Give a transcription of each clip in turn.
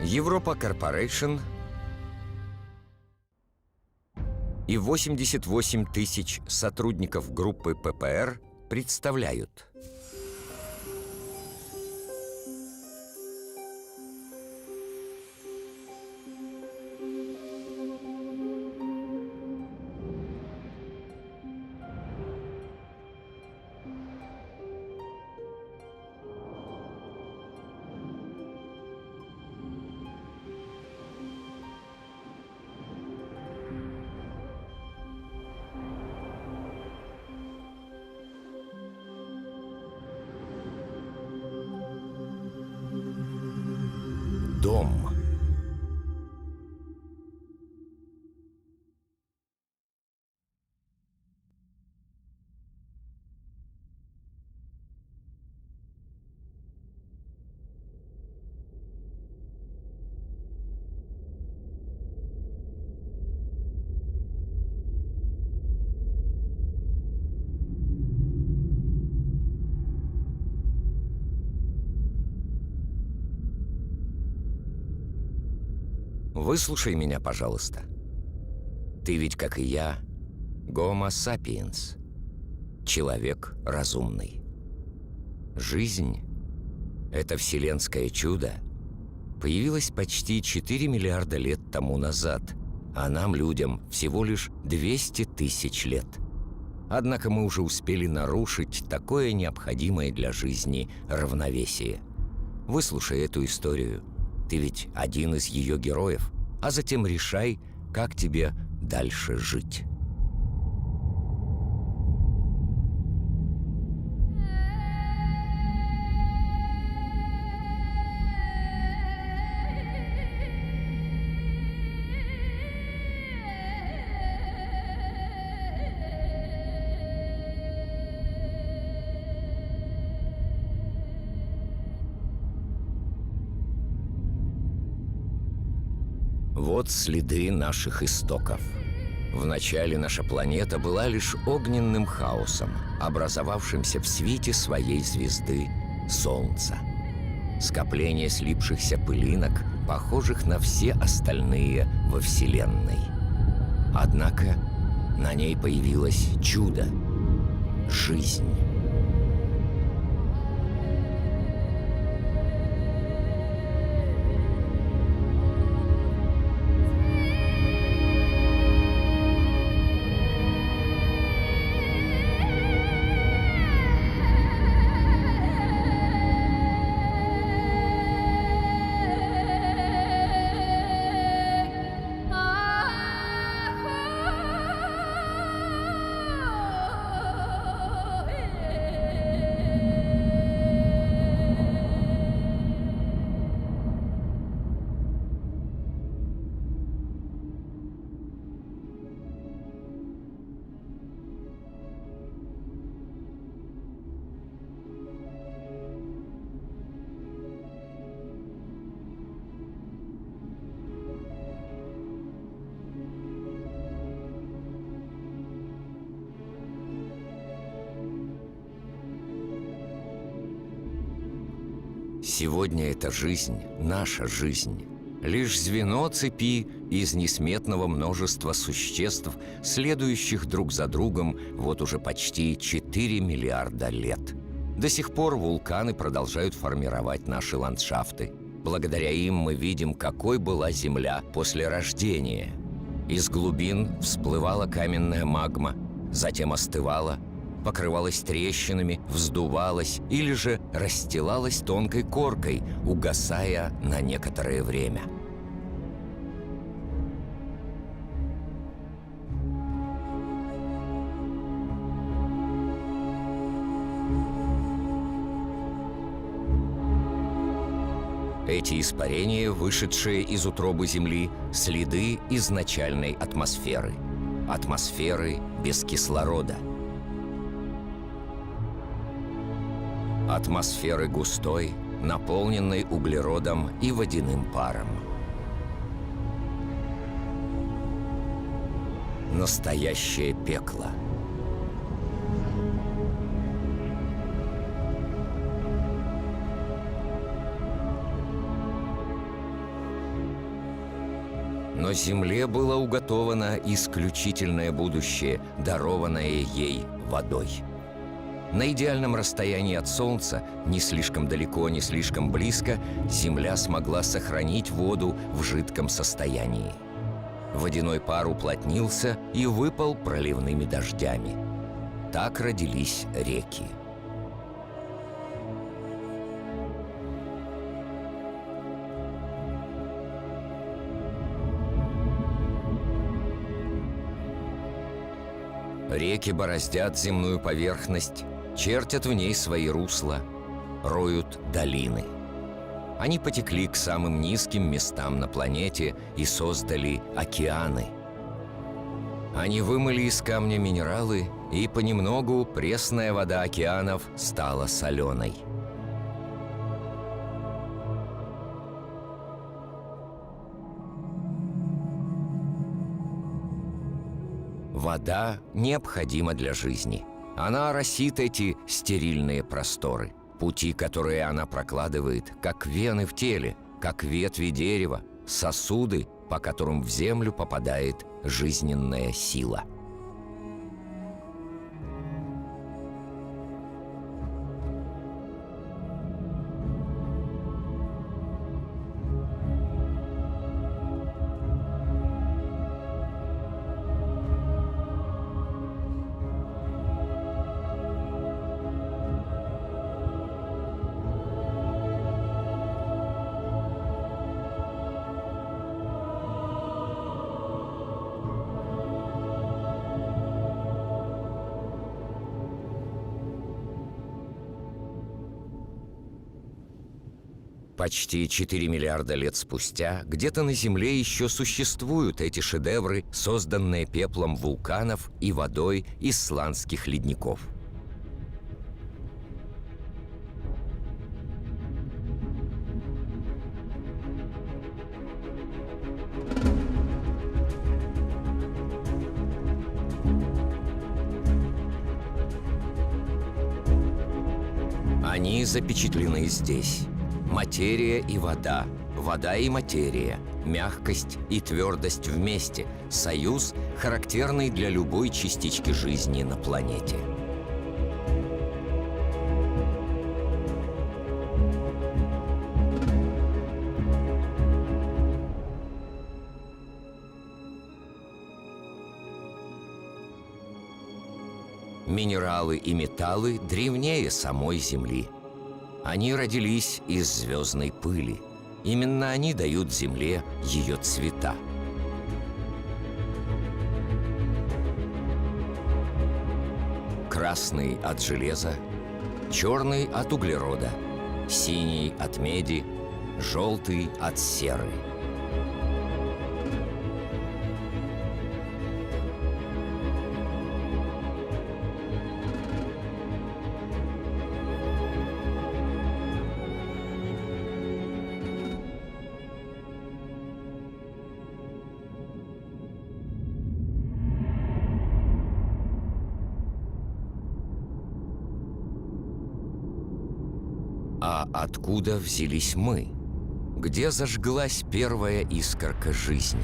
Европа Корпорейшн и 88 тысяч сотрудников группы ППР представляют «Дом». Выслушай меня, пожалуйста. Ты ведь, как и я, Homo sapiens, человек разумный. Жизнь — это вселенское чудо, появилась почти 4 миллиарда лет тому назад, а нам, людям, всего лишь 200 тысяч лет. Однако мы уже успели нарушить такое необходимое для жизни равновесие. Выслушай эту историю. Ты ведь один из ее героев, а затем решай, как тебе дальше жить. Вот следы наших истоков. Вначале наша планета была лишь огненным хаосом, образовавшимся в свете своей звезды — Солнца. Скопление слипшихся пылинок, похожих на все остальные во Вселенной. Однако на ней появилось чудо — жизнь. Сегодня эта жизнь, наша жизнь, лишь звено цепи из несметного множества существ, следующих друг за другом вот уже почти 4 миллиарда лет. До сих пор вулканы продолжают формировать наши ландшафты. Благодаря им мы видим, какой была Земля после рождения. Из глубин всплывала каменная магма, затем остывала, покрывалась трещинами, вздувалась или же расстилалась тонкой коркой, угасая на некоторое время. Эти испарения, вышедшие из утробы Земли, следы изначальной атмосферы. Атмосферы без кислорода. Атмосферы густой, наполненной углеродом и водяным паром. Настоящее пекло. Но Земле было уготовано исключительное будущее, дарованное ей водой. На идеальном расстоянии от Солнца, не слишком далеко, не слишком близко, Земля смогла сохранить воду в жидком состоянии. Водяной пар уплотнился и выпал проливными дождями. Так родились реки. Реки бороздят земную поверхность, чертят в ней свои русла, роют долины. Они потекли к самым низким местам на планете и создали океаны. Они вымыли из камня минералы, и понемногу пресная вода океанов стала соленой. Вода необходима для жизни. Она оросит эти стерильные просторы. Пути, которые она прокладывает, как вены в теле, как ветви дерева, сосуды, по которым в землю попадает жизненная сила. Почти 4 миллиарда лет спустя где-то на Земле еще существуют эти шедевры, созданные пеплом вулканов и водой исландских ледников. Они запечатлены здесь. Материя и вода, вода и материя, мягкость и твердость вместе, союз, характерный для любой частички жизни на планете. Минералы и металлы древнее самой Земли. Они родились из звездной пыли. Именно они дают Земле ее цвета. Красный от железа, черный от углерода, синий от меди, желтый от серы. А откуда взялись мы? Где зажглась первая искорка жизни?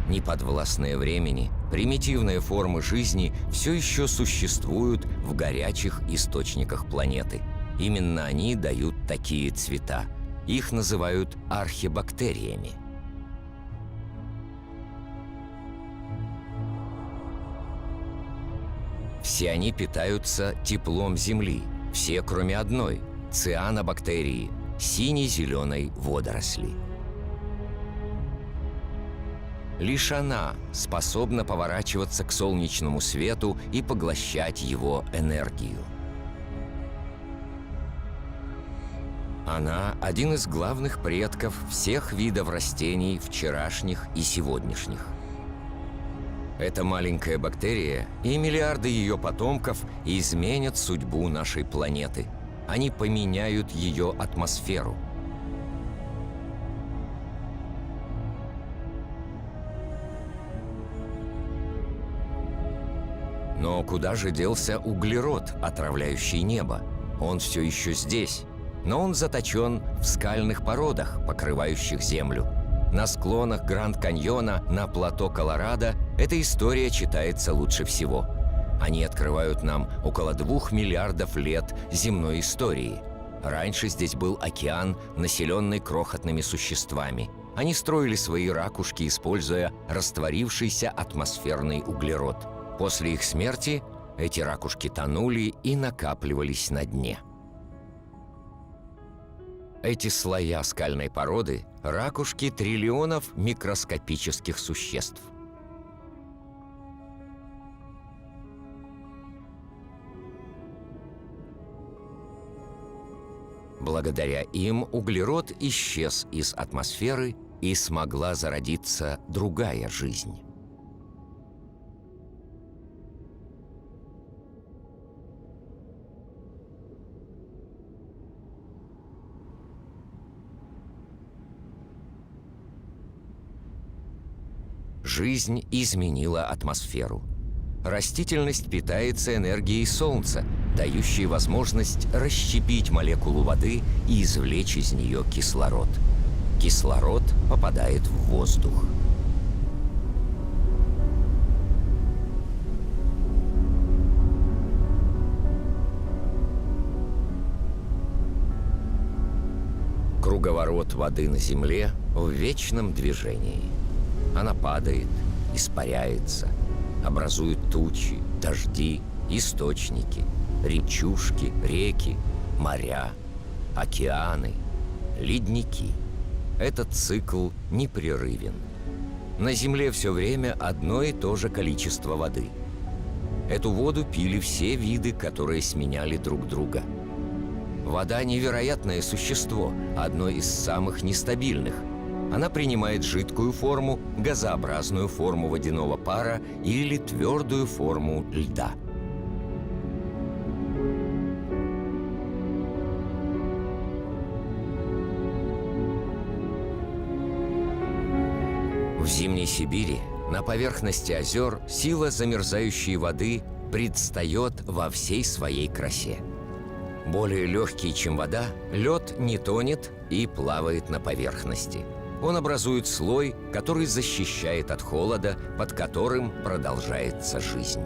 Неподвластные времени, примитивные формы жизни все еще существуют в горячих источниках планеты. Именно они дают такие цвета. Их называют архебактериями. Все они питаются теплом Земли. Все, кроме одной – цианобактерии, сине-зеленой водоросли. Лишь она способна поворачиваться к солнечному свету и поглощать его энергию. Она – один из главных предков всех видов растений вчерашних и сегодняшних. Эта маленькая бактерия и миллиарды ее потомков изменят судьбу нашей планеты. Они поменяют ее атмосферу. Но куда же делся углерод, отравляющий небо? Он все еще здесь, но он заточен в скальных породах, покрывающих Землю. на склонах Гранд-Каньона, на плато Колорадо эта история читается лучше всего. Они открывают нам около 2 миллиардов лет земной истории. Раньше здесь был океан, населенный крохотными существами. Они строили свои ракушки, используя растворившийся атмосферный углерод. После их смерти эти ракушки тонули и накапливались на дне. Эти слоя скальной породы – ракушки триллионов микроскопических существ. Благодаря им углерод исчез из атмосферы, и смогла зародиться другая жизнь. Жизнь изменила атмосферу. Растительность питается энергией Солнца, дающей возможность расщепить молекулу воды и извлечь из нее кислород. Кислород попадает в воздух. Круговорот воды на Земле в вечном движении. Она падает, испаряется, образует тучи, дожди, источники, речушки, реки, моря, океаны, ледники. Этот цикл непрерывен. На Земле все время одно и то же количество воды. Эту воду пили все виды, которые сменяли друг друга. Вода – невероятное существо, одно из самых нестабильных. Она принимает жидкую форму, газообразную форму водяного пара или твердую форму льда. В Зимней Сибири на поверхности озер сила замерзающей воды предстает во всей своей красе. Более легкий, чем вода, лед не тонет и плавает на поверхности. Он образует слой, который защищает от холода, под которым продолжается жизнь.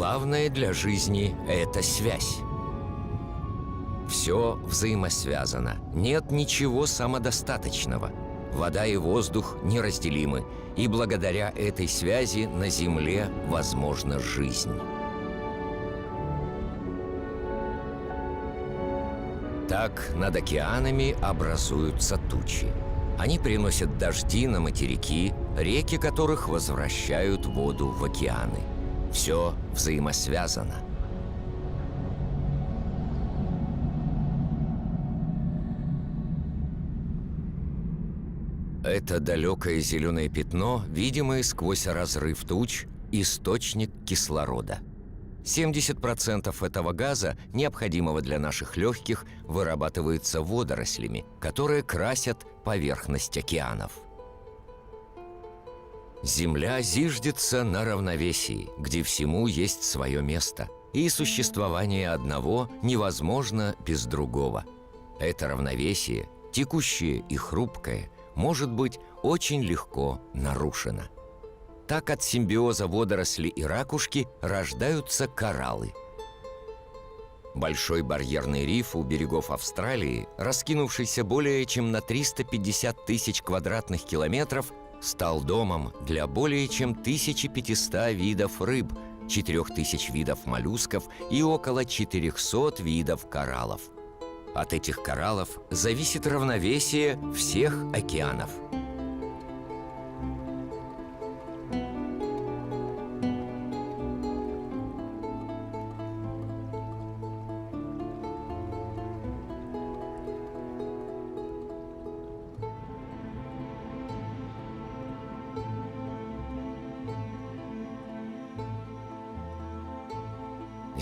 Главное для жизни – это связь. Все взаимосвязано, нет ничего самодостаточного. Вода и воздух неразделимы, и благодаря этой связи на Земле возможна жизнь. Так над океанами образуются тучи. Они приносят дожди на материки, реки которых возвращают воду в океаны. Все взаимосвязано. Это далекое зеленое пятно, видимое сквозь разрыв туч, источник кислорода. 70% этого газа, необходимого для наших легких, вырабатывается водорослями, которые красят поверхность океанов. Земля зиждется на равновесии, где всему есть свое место, и существование одного невозможно без другого. Это равновесие, текущее и хрупкое, может быть очень легко нарушено. Так от симбиоза водоросли и ракушки рождаются кораллы. Большой барьерный риф у берегов Австралии, раскинувшийся более чем на 350 тысяч квадратных километров, стал домом для более чем 1500 видов рыб, 4000 видов моллюсков и около 400 видов кораллов. От этих кораллов зависит равновесие всех океанов.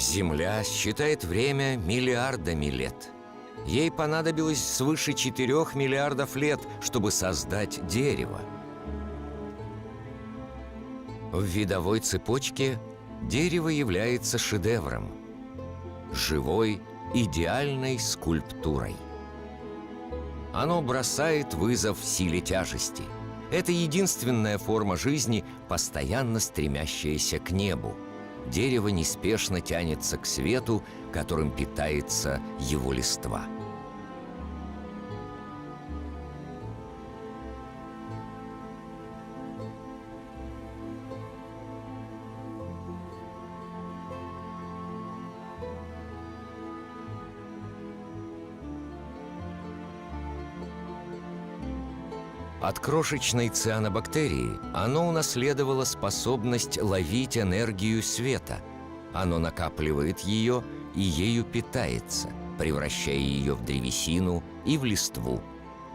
Земля считает время миллиардами лет. Ей понадобилось свыше 4 миллиардов лет, чтобы создать дерево. В видовой цепочке дерево является шедевром, живой, идеальной скульптурой. Оно бросает вызов силе тяжести. Это единственная форма жизни, постоянно стремящаяся к небу. Дерево неспешно тянется к свету, которым питается его листва. От крошечной цианобактерии оно унаследовало способность ловить энергию света. Оно накапливает ее и ею питается, превращая ее в древесину и в листву.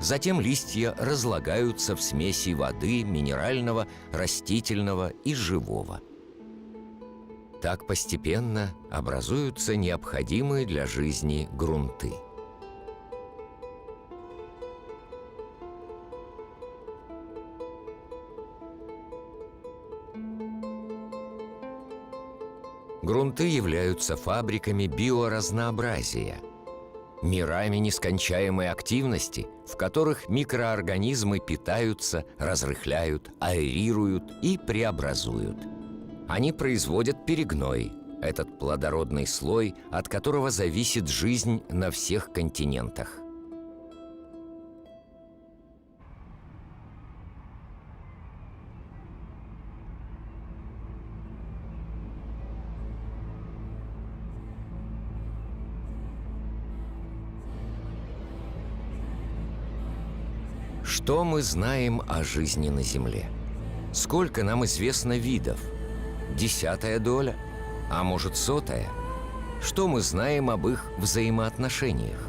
Затем листья разлагаются в смеси воды, минерального, растительного и живого. Так постепенно образуются необходимые для жизни грунты. Грунты являются фабриками биоразнообразия, мирами нескончаемой активности, в которых микроорганизмы питаются, разрыхляют, аэрируют и преобразуют. Они производят перегной, этот плодородный слой, от которого зависит жизнь на всех континентах. Что мы знаем о жизни на Земле? Сколько нам известно видов? 10-я доля? А может, 100-я? Что мы знаем об их взаимоотношениях?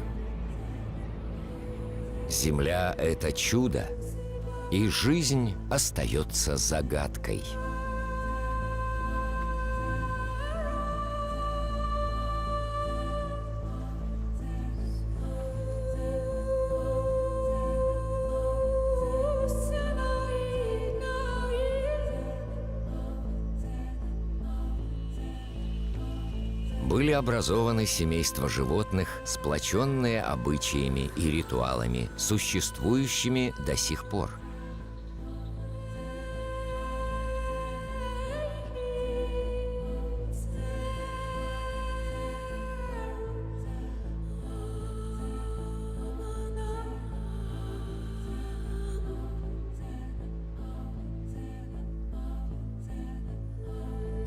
Земля — это чудо, и жизнь остается загадкой. Были образованы семейства животных, сплоченные обычаями и ритуалами, существующими до сих пор.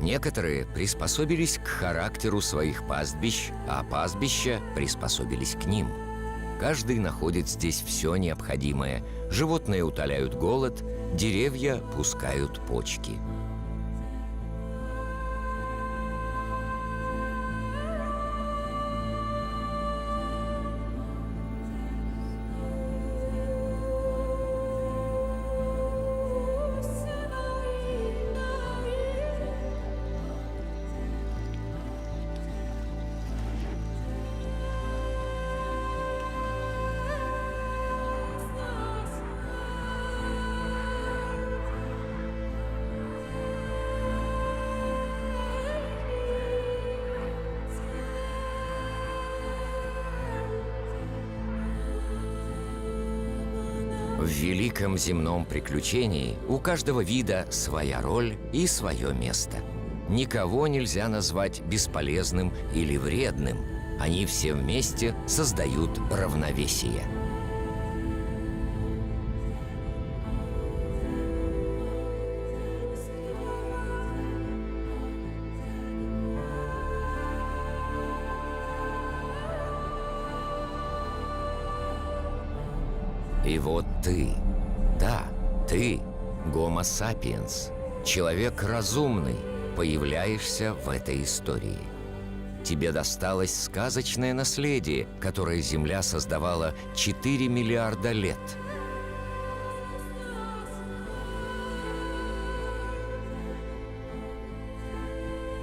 Некоторые приспособились к характеру своих пастбищ, а пастбища приспособились к ним. Каждый находит здесь все необходимое. Животные утоляют голод, деревья пускают почки. В великом земном приключении у каждого вида своя роль и свое место. Никого нельзя назвать бесполезным или вредным. Они все вместе создают равновесие. И вот ты, да, ты, Homo sapiens, человек разумный, появляешься в этой истории. Тебе досталось сказочное наследие, которое Земля создавала 4 миллиарда лет.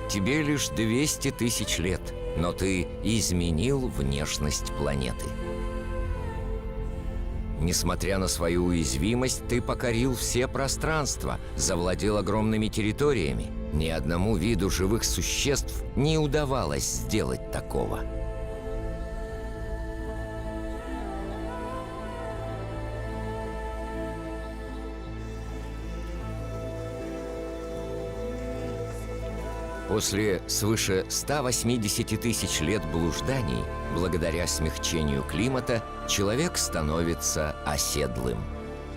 Тебе лишь 200 тысяч лет, но ты изменил внешность планеты. Несмотря на свою уязвимость, ты покорил все пространства, завладел огромными территориями. Ни одному виду живых существ не удавалось сделать такого. После свыше 180 тысяч лет блужданий, благодаря смягчению климата, человек становится оседлым.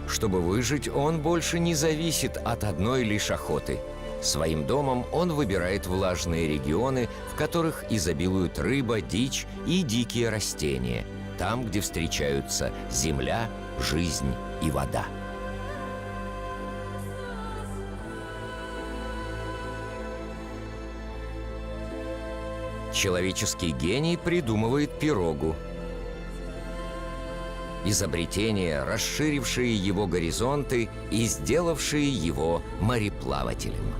Чтобы выжить, он больше не зависит от одной лишь охоты. Своим домом он выбирает влажные регионы, в которых изобилуют рыба, дичь и дикие растения, там, где встречаются земля, жизнь и вода. Человеческий гений придумывает пирогу. Изобретение, расширившее его горизонты и сделавшее его мореплавателем.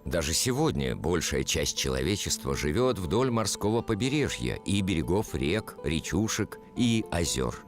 Даже сегодня большая часть человечества живет вдоль морского побережья и берегов рек, речушек и озер.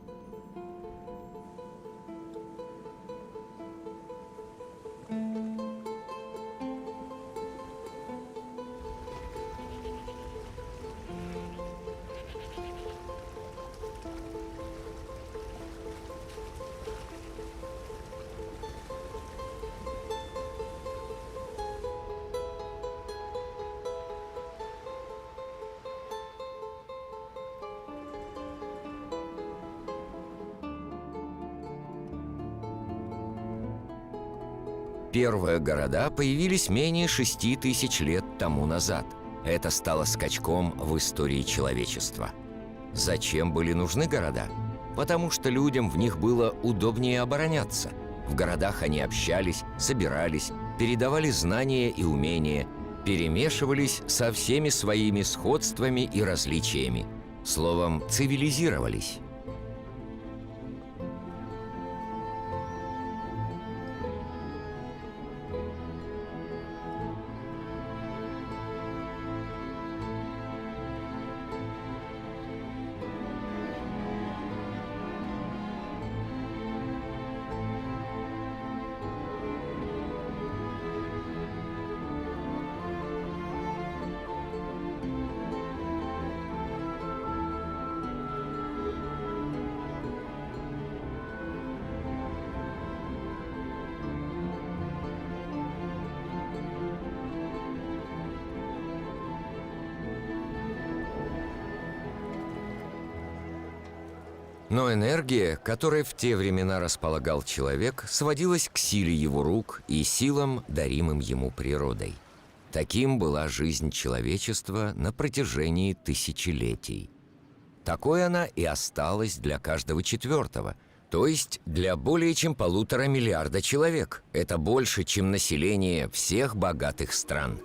Первые города появились менее 6 тысяч лет тому назад. Это стало скачком в истории человечества. Зачем были нужны города? Потому что людям в них было удобнее обороняться. В городах они общались, собирались, передавали знания и умения, перемешивались со всеми своими сходствами и различиями. Словом, цивилизировались. Но энергия, которой в те времена располагал человек, сводилась к силе его рук и силам, даримым ему природой. Таким была жизнь человечества на протяжении тысячелетий. Такой она и осталась для каждого четвертого, то есть для более чем 1,5 миллиарда человек. Это больше, чем население всех богатых стран.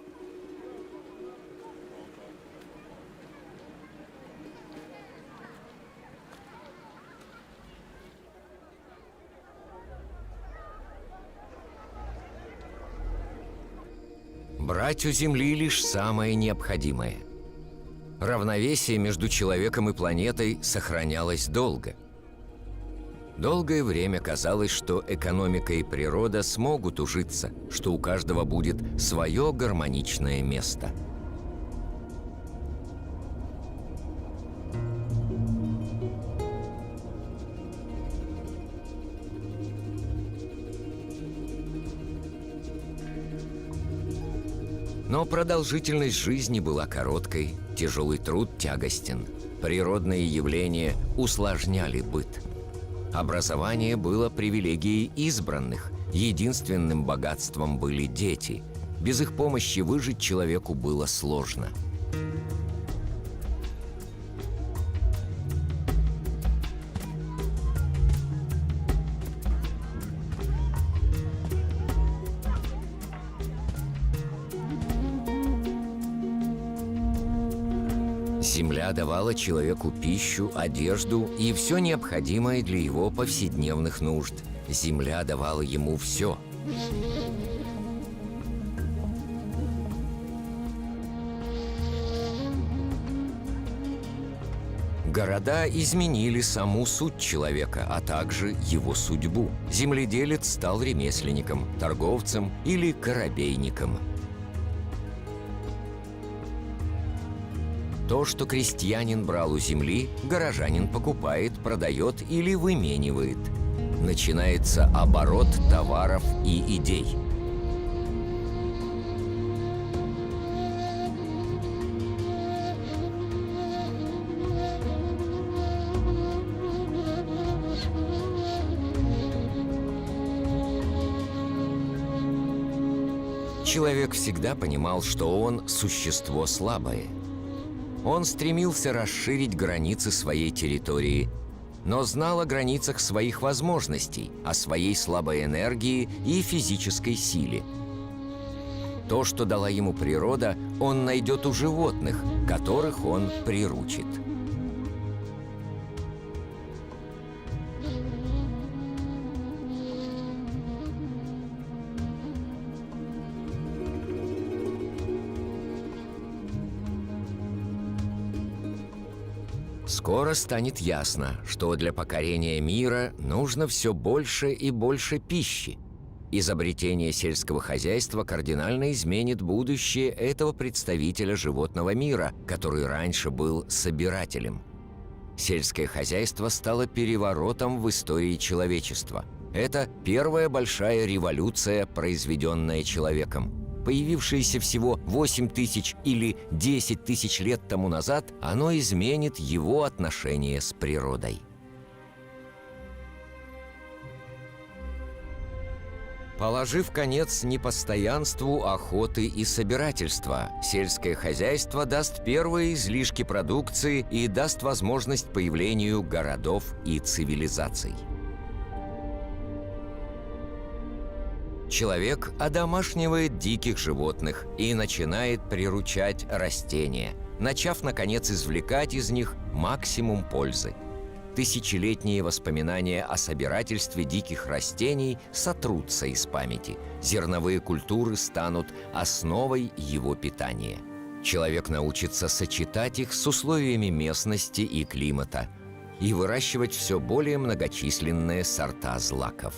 Брать у Земли лишь самое необходимое. Равновесие между человеком и планетой сохранялось долго. Долгое время казалось, что экономика и природа смогут ужиться, что у каждого будет свое гармоничное место. Но продолжительность жизни была короткой, тяжелый труд тягостен. Природные явления усложняли быт. Образование было привилегией избранных, единственным богатством были дети. Без их помощи выжить человеку было сложно. Земля давала человеку пищу, одежду и все необходимое для его повседневных нужд. Земля давала ему все. Города изменили саму суть человека, а также его судьбу. Земледелец стал ремесленником, торговцем или корабейником. То, что крестьянин брал у земли, горожанин покупает, продает или выменивает. Начинается оборот товаров и идей. Человек всегда понимал, что он – существо слабое. Он стремился расширить границы своей территории, но знал о границах своих возможностей, о своей слабой энергии и физической силе. То, что дала ему природа, он найдет у животных, которых он приручит. Скоро станет ясно, что для покорения мира нужно все больше и больше пищи. Изобретение сельского хозяйства кардинально изменит будущее этого представителя животного мира, который раньше был собирателем. Сельское хозяйство стало переворотом в истории человечества. Это первая большая революция, произведенная человеком. Появившееся всего 8 тысяч или 10 тысяч лет тому назад, оно изменит его отношение с природой. Положив конец непостоянству охоты и собирательства, сельское хозяйство даст первые излишки продукции и даст возможность появлению городов и цивилизаций. Человек одомашнивает диких животных и начинает приручать растения, начав, наконец, извлекать из них максимум пользы. Тысячелетние воспоминания о собирательстве диких растений сотрутся из памяти. Зерновые культуры станут основой его питания. Человек научится сочетать их с условиями местности и климата и выращивать все более многочисленные сорта злаков.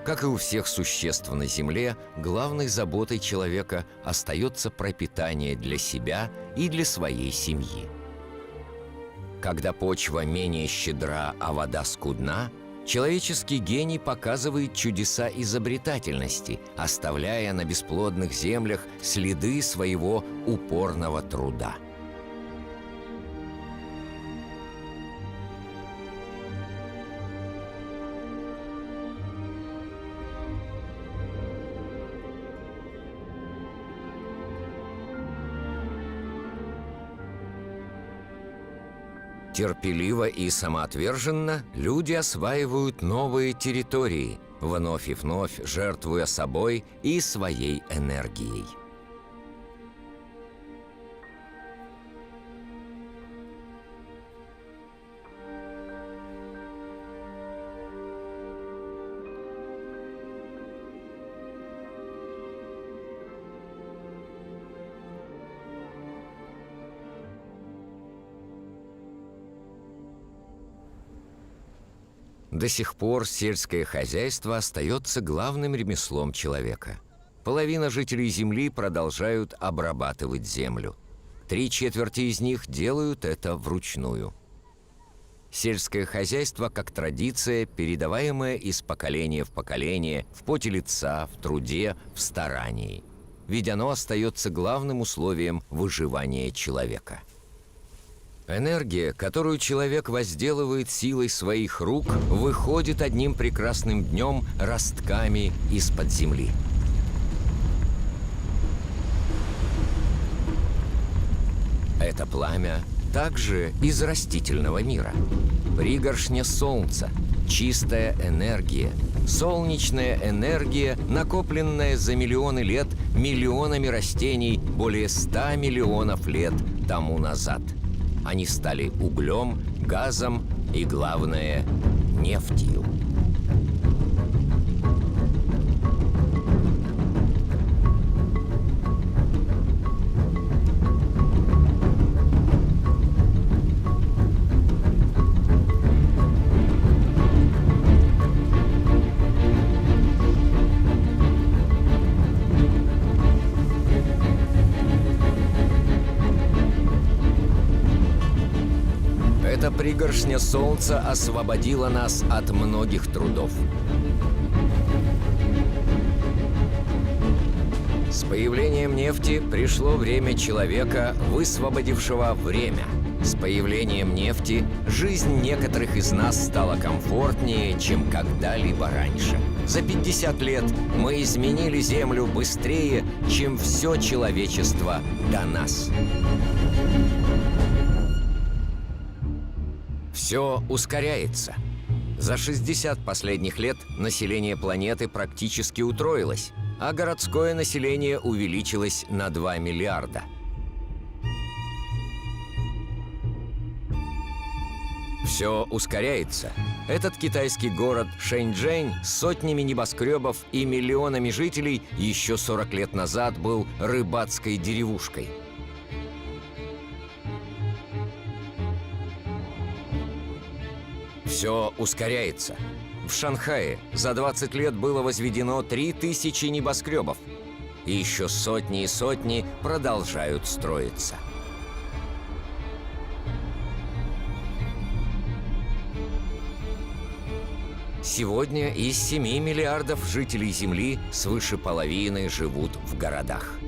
Как и у всех существ на Земле, главной заботой человека остается пропитание для себя и для своей семьи. Когда почва менее щедра, а вода скудна, человеческий гений показывает чудеса изобретательности, оставляя на бесплодных землях следы своего упорного труда. Терпеливо и самоотверженно люди осваивают новые территории, вновь и вновь жертвуя собой и своей энергией. До сих пор сельское хозяйство остается главным ремеслом человека. Половина жителей Земли продолжают обрабатывать землю. 3/4 из них делают это вручную. Сельское хозяйство как традиция, передаваемая из поколения в поколение, в поте лица, в труде, в старании. Ведь оно остается главным условием выживания человека. Энергия, которую человек возделывает силой своих рук, выходит одним прекрасным днем ростками из-под земли. Это пламя также из растительного мира. Пригоршня солнца, чистая энергия, солнечная энергия, накопленная за миллионы лет миллионами растений более 100 миллионов лет тому назад. Они стали углем, газом и, главное, нефтью. Эта пригоршня солнца освободила нас от многих трудов. С появлением нефти пришло время человека, высвободившего время. С появлением нефти жизнь некоторых из нас стала комфортнее, чем когда-либо раньше. За 50 лет мы изменили Землю быстрее, чем все человечество до нас. Все ускоряется. За 60 последних лет население планеты практически утроилось, а городское население увеличилось на 2 миллиарда. Все ускоряется. Этот китайский город Шэньчжэнь с сотнями небоскребов и миллионами жителей еще 40 лет назад был рыбацкой деревушкой. Все ускоряется. В Шанхае за 20 лет было возведено 3000 небоскребов. И еще сотни и сотни продолжают строиться. Сегодня из 7 миллиардов жителей Земли свыше половины живут в городах.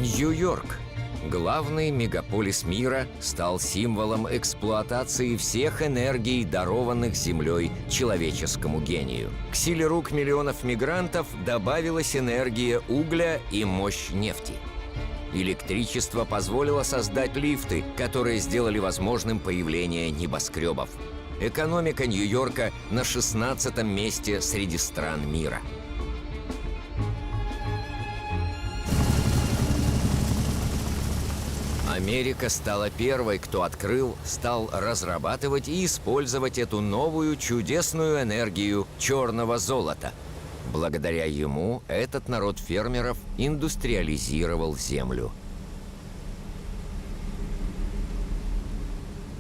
Нью-Йорк, главный мегаполис мира, стал символом эксплуатации всех энергий, дарованных Землей человеческому гению. К силе рук миллионов мигрантов добавилась энергия угля и мощь нефти. Электричество позволило создать лифты, которые сделали возможным появление небоскребов. Экономика Нью-Йорка на 16-м месте среди стран мира. Америка стала первой, кто стал разрабатывать и использовать эту новую чудесную энергию черного золота. Благодаря ему этот народ фермеров индустриализировал землю.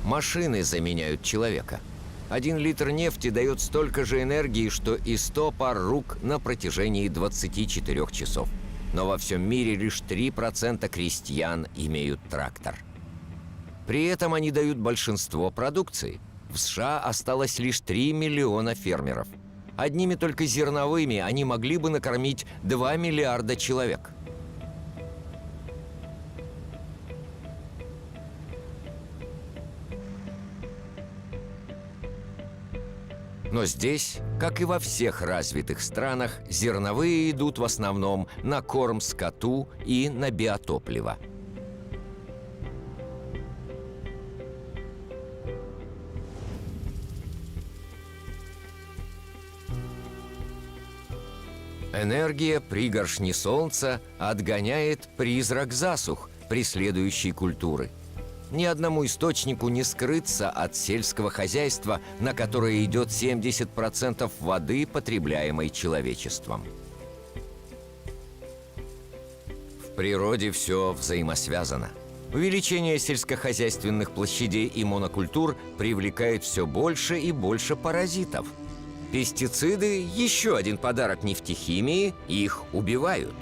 Машины заменяют человека. 1 литр нефти дает столько же энергии, что и 100 пар рук на протяжении 24 часов. Но во всем мире лишь 3% крестьян имеют трактор. При этом они дают большинство продукции. В США осталось лишь 3 миллиона фермеров. Одними только зерновыми они могли бы накормить 2 миллиарда человек. Но здесь, как и во всех развитых странах, зерновые идут в основном на корм скоту и на биотопливо. Энергия пригоршни солнца отгоняет призрак засух, преследующий культуры. Ни одному источнику не скрыться от сельского хозяйства, на которое идет 70% воды, потребляемой человечеством. В природе все взаимосвязано. Увеличение сельскохозяйственных площадей и монокультур привлекает все больше и больше паразитов. Пестициды – еще один подарок нефтехимии, их убивают.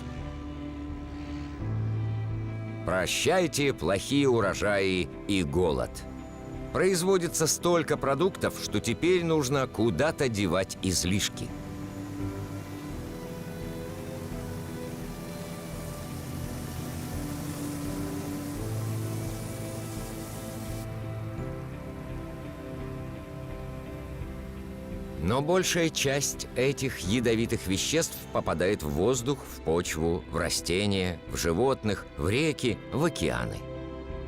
Прощайте плохие урожаи и голод. Производится столько продуктов, что теперь нужно куда-то девать излишки. Но большая часть этих ядовитых веществ попадает в воздух, в почву, в растения, в животных, в реки, в океаны.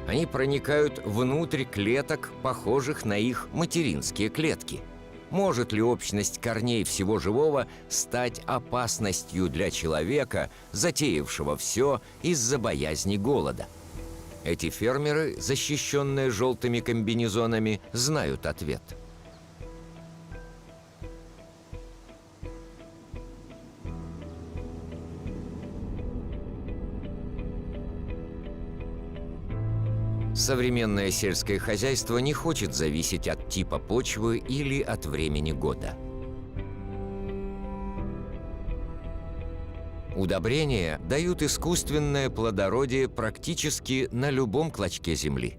Они проникают внутрь клеток, похожих на их материнские клетки. Может ли общность корней всего живого стать опасностью для человека, затеявшего все из-за боязни голода? Эти фермеры, защищенные желтыми комбинезонами, знают ответ. Современное сельское хозяйство не хочет зависеть от типа почвы или от времени года. Удобрения дают искусственное плодородие практически на любом клочке земли.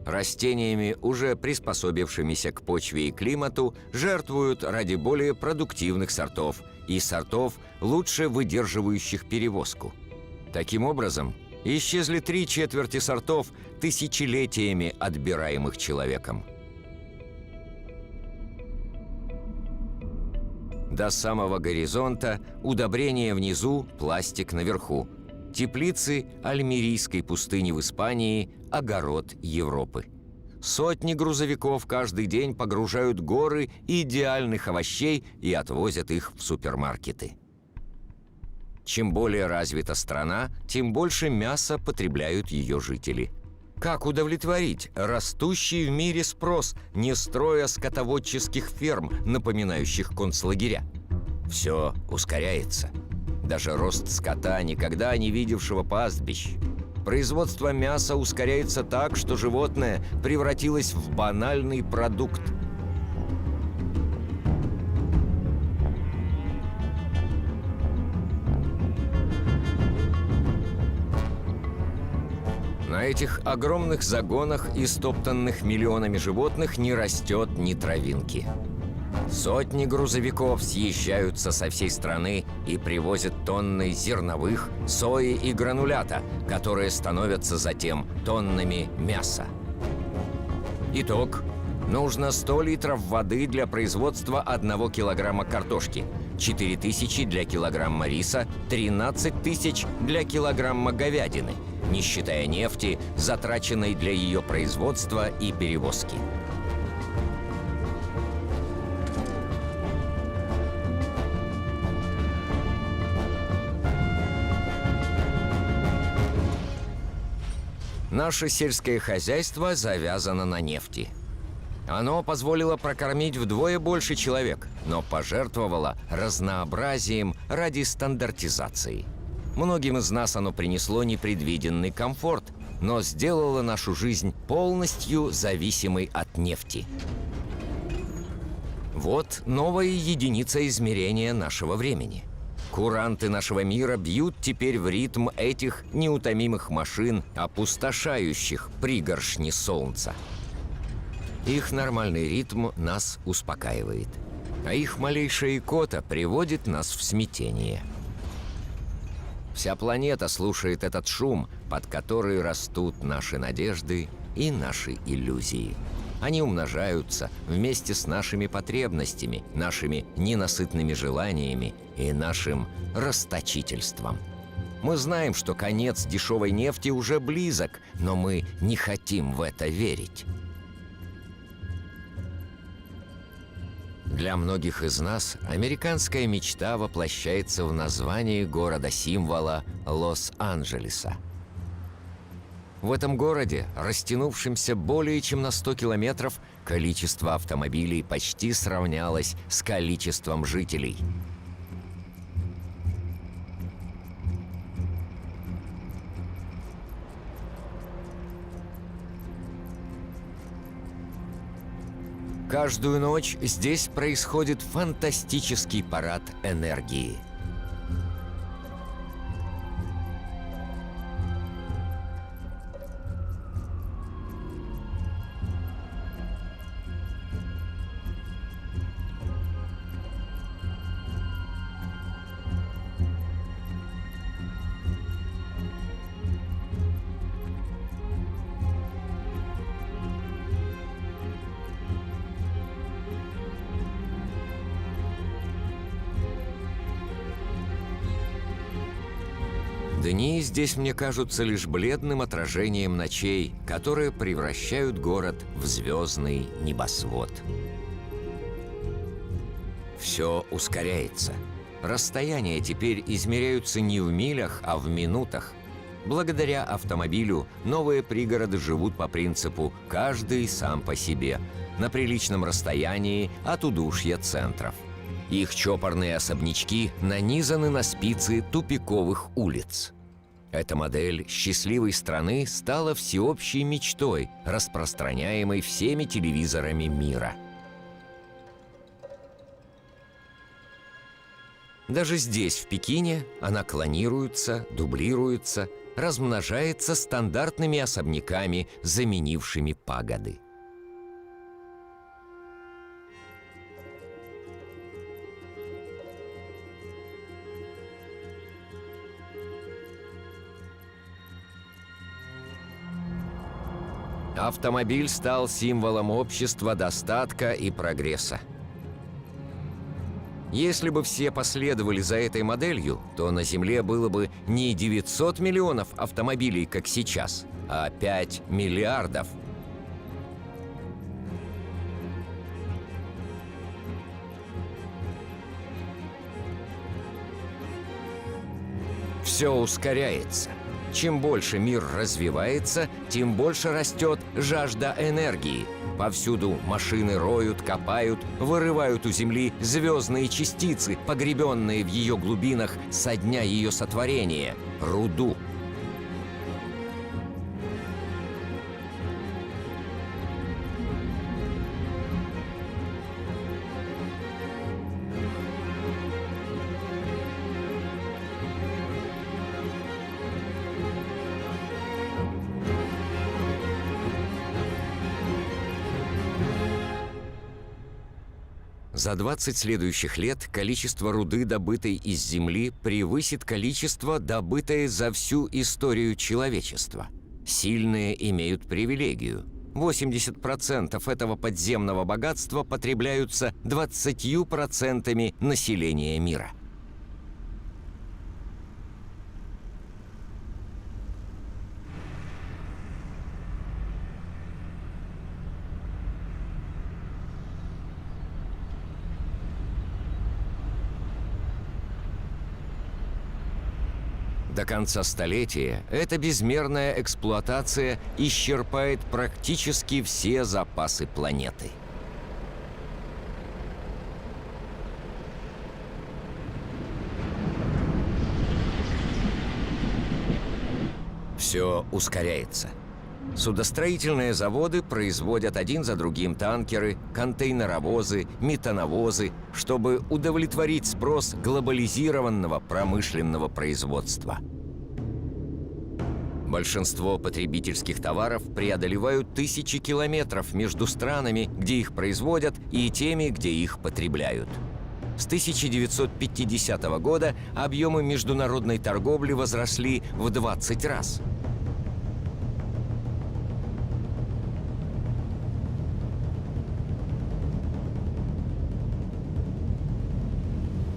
Растениями, уже приспособившимися к почве и климату, жертвуют ради более продуктивных сортов и сортов, лучше выдерживающих перевозку. Таким образом, исчезли 3/4 сортов, тысячелетиями отбираемых человеком. До самого горизонта удобрения внизу, пластик наверху. Теплицы Альмерийской пустыни в Испании, огород Европы. Сотни грузовиков каждый день погружают горы идеальных овощей и отвозят их в супермаркеты. Чем более развита страна, тем больше мяса потребляют ее жители. Как удовлетворить растущий в мире спрос, не строя скотоводческих ферм, напоминающих концлагеря? Все ускоряется. Даже рост скота, никогда не видевшего пастбищ. Производство мяса ускоряется так, что животное превратилось в банальный продукт. На этих огромных загонах, истоптанных миллионами животных, не растет ни травинки. Сотни грузовиков съезжаются со всей страны и привозят тонны зерновых, сои и гранулята, которые становятся затем тоннами мяса. Итог. Нужно 100 литров воды для производства 1 килограмма картошки, 4000 для килограмма риса, 13 тысяч для килограмма говядины, не считая нефти, затраченной для ее производства и перевозки. Наше сельское хозяйство завязано на нефти. Оно позволило прокормить вдвое больше человек, но пожертвовало разнообразием ради стандартизации. Многим из нас оно принесло непредвиденный комфорт, но сделало нашу жизнь полностью зависимой от нефти. Вот новая единица измерения нашего времени. Куранты нашего мира бьют теперь в ритм этих неутомимых машин, опустошающих пригоршни солнца. Их нормальный ритм нас успокаивает, а их малейшая икота приводит нас в смятение. Вся планета слушает этот шум, под который растут наши надежды и наши иллюзии. Они умножаются вместе с нашими потребностями, нашими ненасытными желаниями и нашим расточительством. Мы знаем, что конец дешевой нефти уже близок, но мы не хотим в это верить. Для многих из нас американская мечта воплощается в названии города-символа Лос-Анджелеса. В этом городе, растянувшемся более чем на 100 километров, количество автомобилей почти сравнялось с количеством жителей. Каждую ночь здесь происходит фантастический парад энергии. Дни здесь мне кажутся лишь бледным отражением ночей, которые превращают город в звездный небосвод. Все ускоряется. Расстояния теперь измеряются не в милях, а в минутах. Благодаря автомобилю новые пригороды живут по принципу «каждый сам по себе», на приличном расстоянии от удушья центров. Их чопорные особнячки нанизаны на спицы тупиковых улиц. Эта модель счастливой страны стала всеобщей мечтой, распространяемой всеми телевизорами мира. Даже здесь, в Пекине, она клонируется, дублируется, размножается стандартными особняками, заменившими пагоды. Автомобиль стал символом общества достатка и прогресса. Если бы все последовали за этой моделью, то на Земле было бы не 900 миллионов автомобилей, как сейчас, а 5 миллиардов. Все ускоряется. Чем больше мир развивается, тем больше растет жажда энергии. Повсюду машины роют, копают, вырывают у Земли звездные частицы, погребенные в ее глубинах со дня ее сотворения – руду. За 20 следующих лет количество руды, добытой из Земли, превысит количество, добытое за всю историю человечества. Сильные имеют привилегию. 80% этого подземного богатства потребляются 20% населения мира. До конца столетия эта безмерная эксплуатация исчерпает практически все запасы планеты. Все ускоряется. Судостроительные заводы производят один за другим танкеры, контейнеровозы, метановозы, чтобы удовлетворить спрос глобализированного промышленного производства. Большинство потребительских товаров преодолевают тысячи километров между странами, где их производят, и теми, где их потребляют. С 1950 года объемы международной торговли возросли в 20 раз.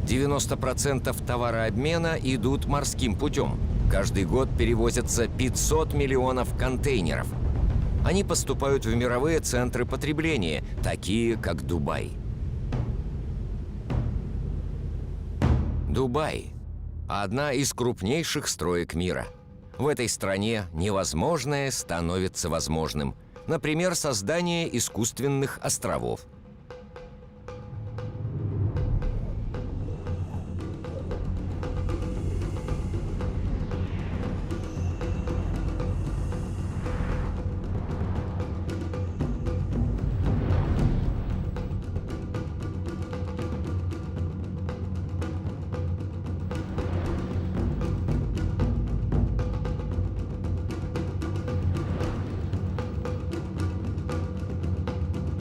%90 товарообмена идут морским путем. Каждый год перевозятся 500 миллионов контейнеров. Они поступают в мировые центры потребления, такие как Дубай. Дубай – одна из крупнейших строек мира. В этой стране невозможное становится возможным. Например, создание искусственных островов.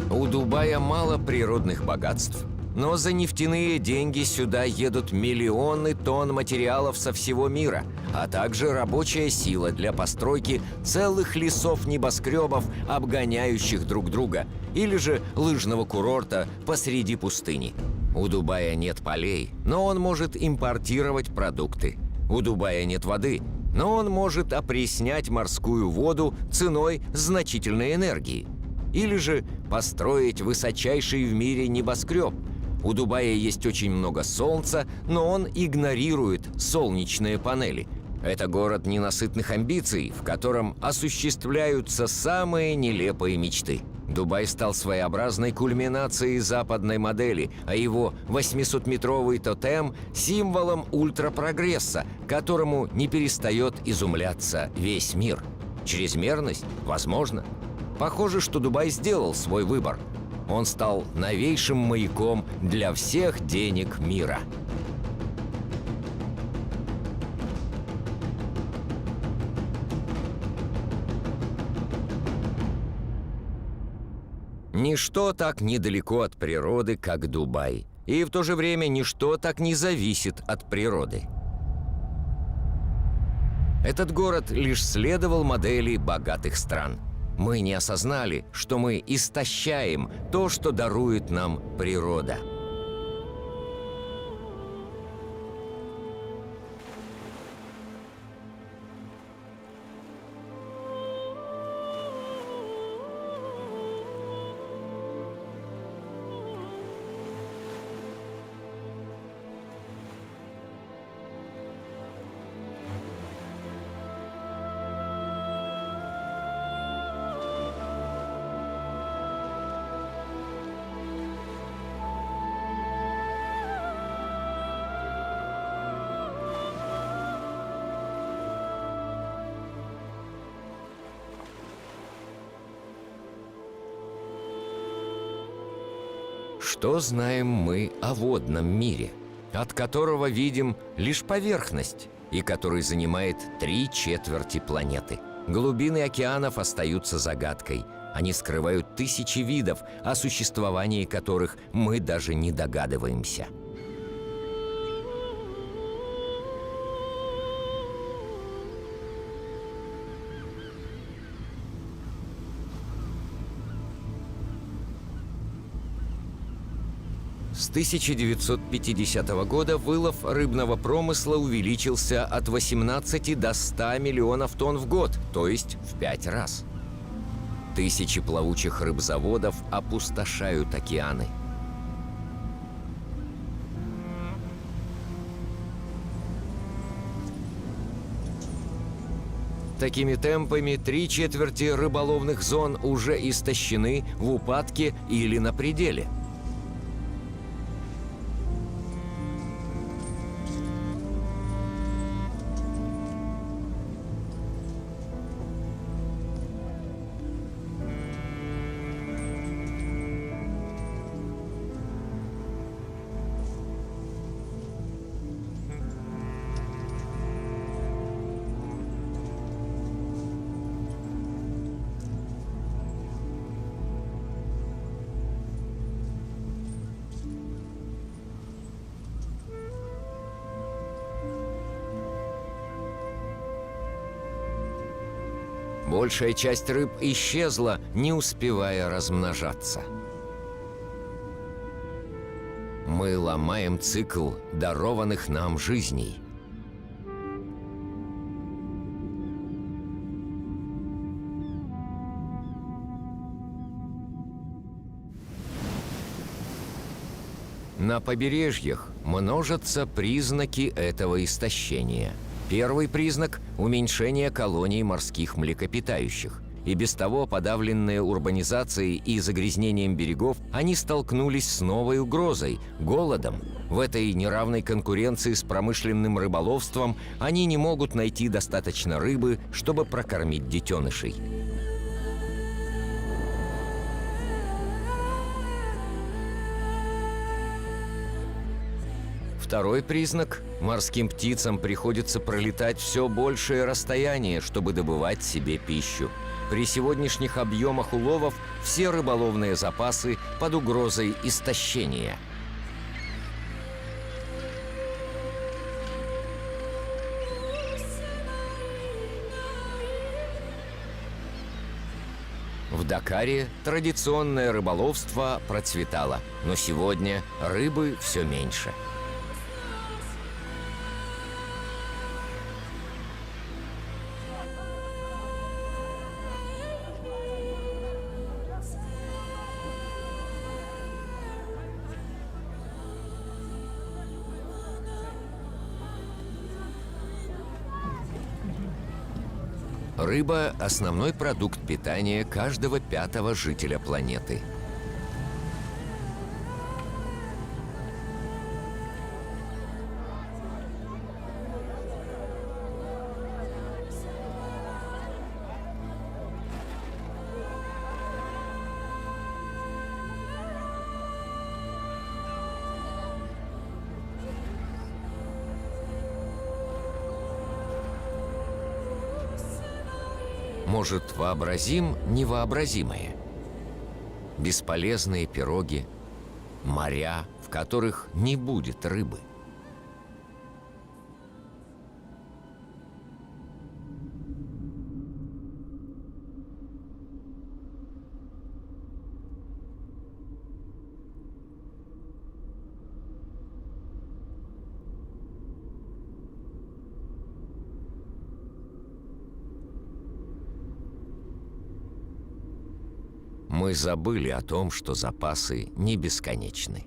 У Дубая мало природных богатств, но за нефтяные деньги сюда едут миллионы тонн материалов со всего мира, а также рабочая сила для постройки целых лесов небоскребов, обгоняющих друг друга, или же лыжного курорта посреди пустыни. У Дубая нет полей, но он может импортировать продукты. У Дубая нет воды, но он может опреснять морскую воду ценой значительной энергии. Или же построить высочайший в мире небоскреб. У Дубая есть очень много солнца, но он игнорирует солнечные панели. Это город ненасытных амбиций, в котором осуществляются самые нелепые мечты. Дубай стал своеобразной кульминацией западной модели, а его 800-метровый тотем – символом ультрапрогресса, которому не перестает изумляться весь мир. Чрезмерность? Возможно. Похоже, что Дубай сделал свой выбор. Он стал новейшим маяком для всех денег мира. Ничто так недалеко от природы, как Дубай. И в то же время ничто так не зависит от природы. Этот город лишь следовал модели богатых стран. Мы не осознали, что мы истощаем то, что дарует нам природа. Что знаем мы о водном мире, от которого видим лишь поверхность и который занимает 3/4 планеты? Глубины океанов остаются загадкой. Они скрывают тысячи видов, о существовании которых мы даже не догадываемся. С 1950 года вылов рыбного промысла увеличился от 18 до 100 миллионов тонн в год, то есть в 5 раз. Тысячи плавучих рыбзаводов опустошают океаны. Такими темпами 3/4 рыболовных зон уже истощены, в упадке или на пределе. Большая часть рыб исчезла, не успевая размножаться. Мы ломаем цикл дарованных нам жизней. На побережьях множатся признаки этого истощения. Первый признак – уменьшение колоний морских млекопитающих. И без того подавленные урбанизацией и загрязнением берегов, они столкнулись с новой угрозой – голодом. В этой неравной конкуренции с промышленным рыболовством они не могут найти достаточно рыбы, чтобы прокормить детенышей. Второй признак – морским птицам приходится пролетать все большее расстояние, чтобы добывать себе пищу. При сегодняшних объемах уловов все рыболовные запасы под угрозой истощения. В Дакаре традиционное рыболовство процветало, но сегодня рыбы все меньше. Рыба – основной продукт питания каждого пятого жителя планеты. Может, вообразим невообразимое? Бесполезные пироги, моря, в которых не будет рыбы. Мы забыли о том, что запасы не бесконечны.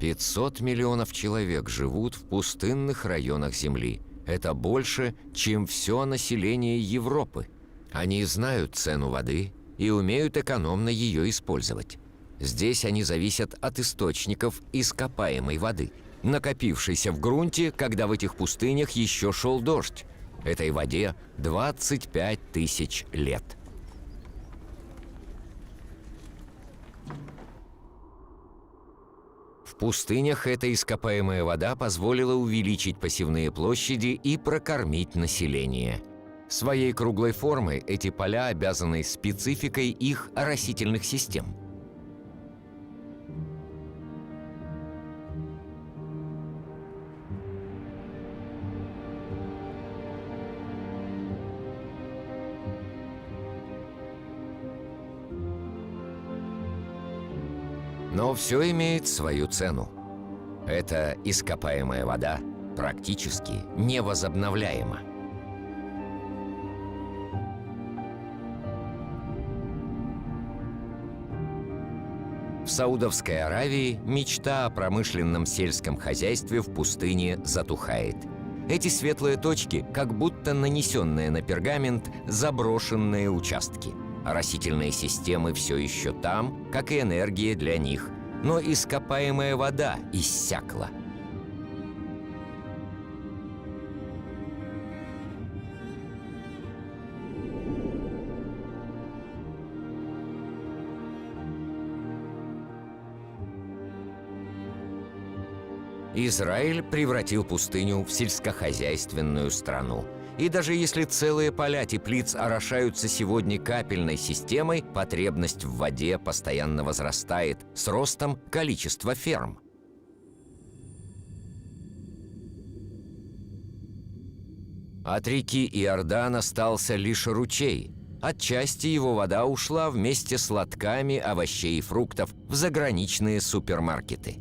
500 миллионов человек живут в пустынных районах Земли. Это больше, чем все население Европы. Они знают цену воды и умеют экономно ее использовать. Здесь они зависят от источников ископаемой воды, накопившейся в грунте, когда в этих пустынях еще шел дождь. Этой воде 25 тысяч лет. В пустынях эта ископаемая вода позволила увеличить посевные площади и прокормить население. Своей круглой формой эти поля обязаны спецификой их оросительных систем. Но все имеет свою цену. Эта ископаемая вода практически невозобновляема. В Саудовской Аравии мечта о промышленном сельском хозяйстве в пустыне затухает. Эти светлые точки, как будто нанесенные на пергамент заброшенные участки. Оросительные системы все еще там, как и энергия для них, но ископаемая вода иссякла. Израиль превратил пустыню в сельскохозяйственную страну. И даже если целые поля теплиц орошаются сегодня капельной системой, потребность в воде постоянно возрастает с ростом количества ферм. От реки Иордан остался лишь ручей. Отчасти его вода ушла вместе с лотками овощей и фруктов в заграничные супермаркеты.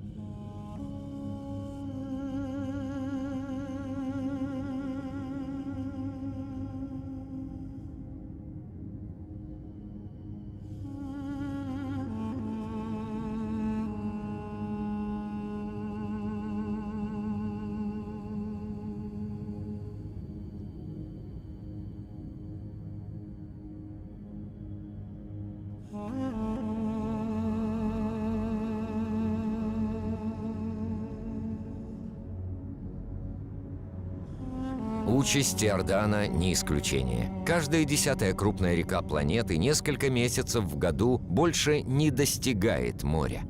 Участь Иордана не исключение. Каждая 10-я крупная река планеты несколько месяцев в году больше не достигает моря.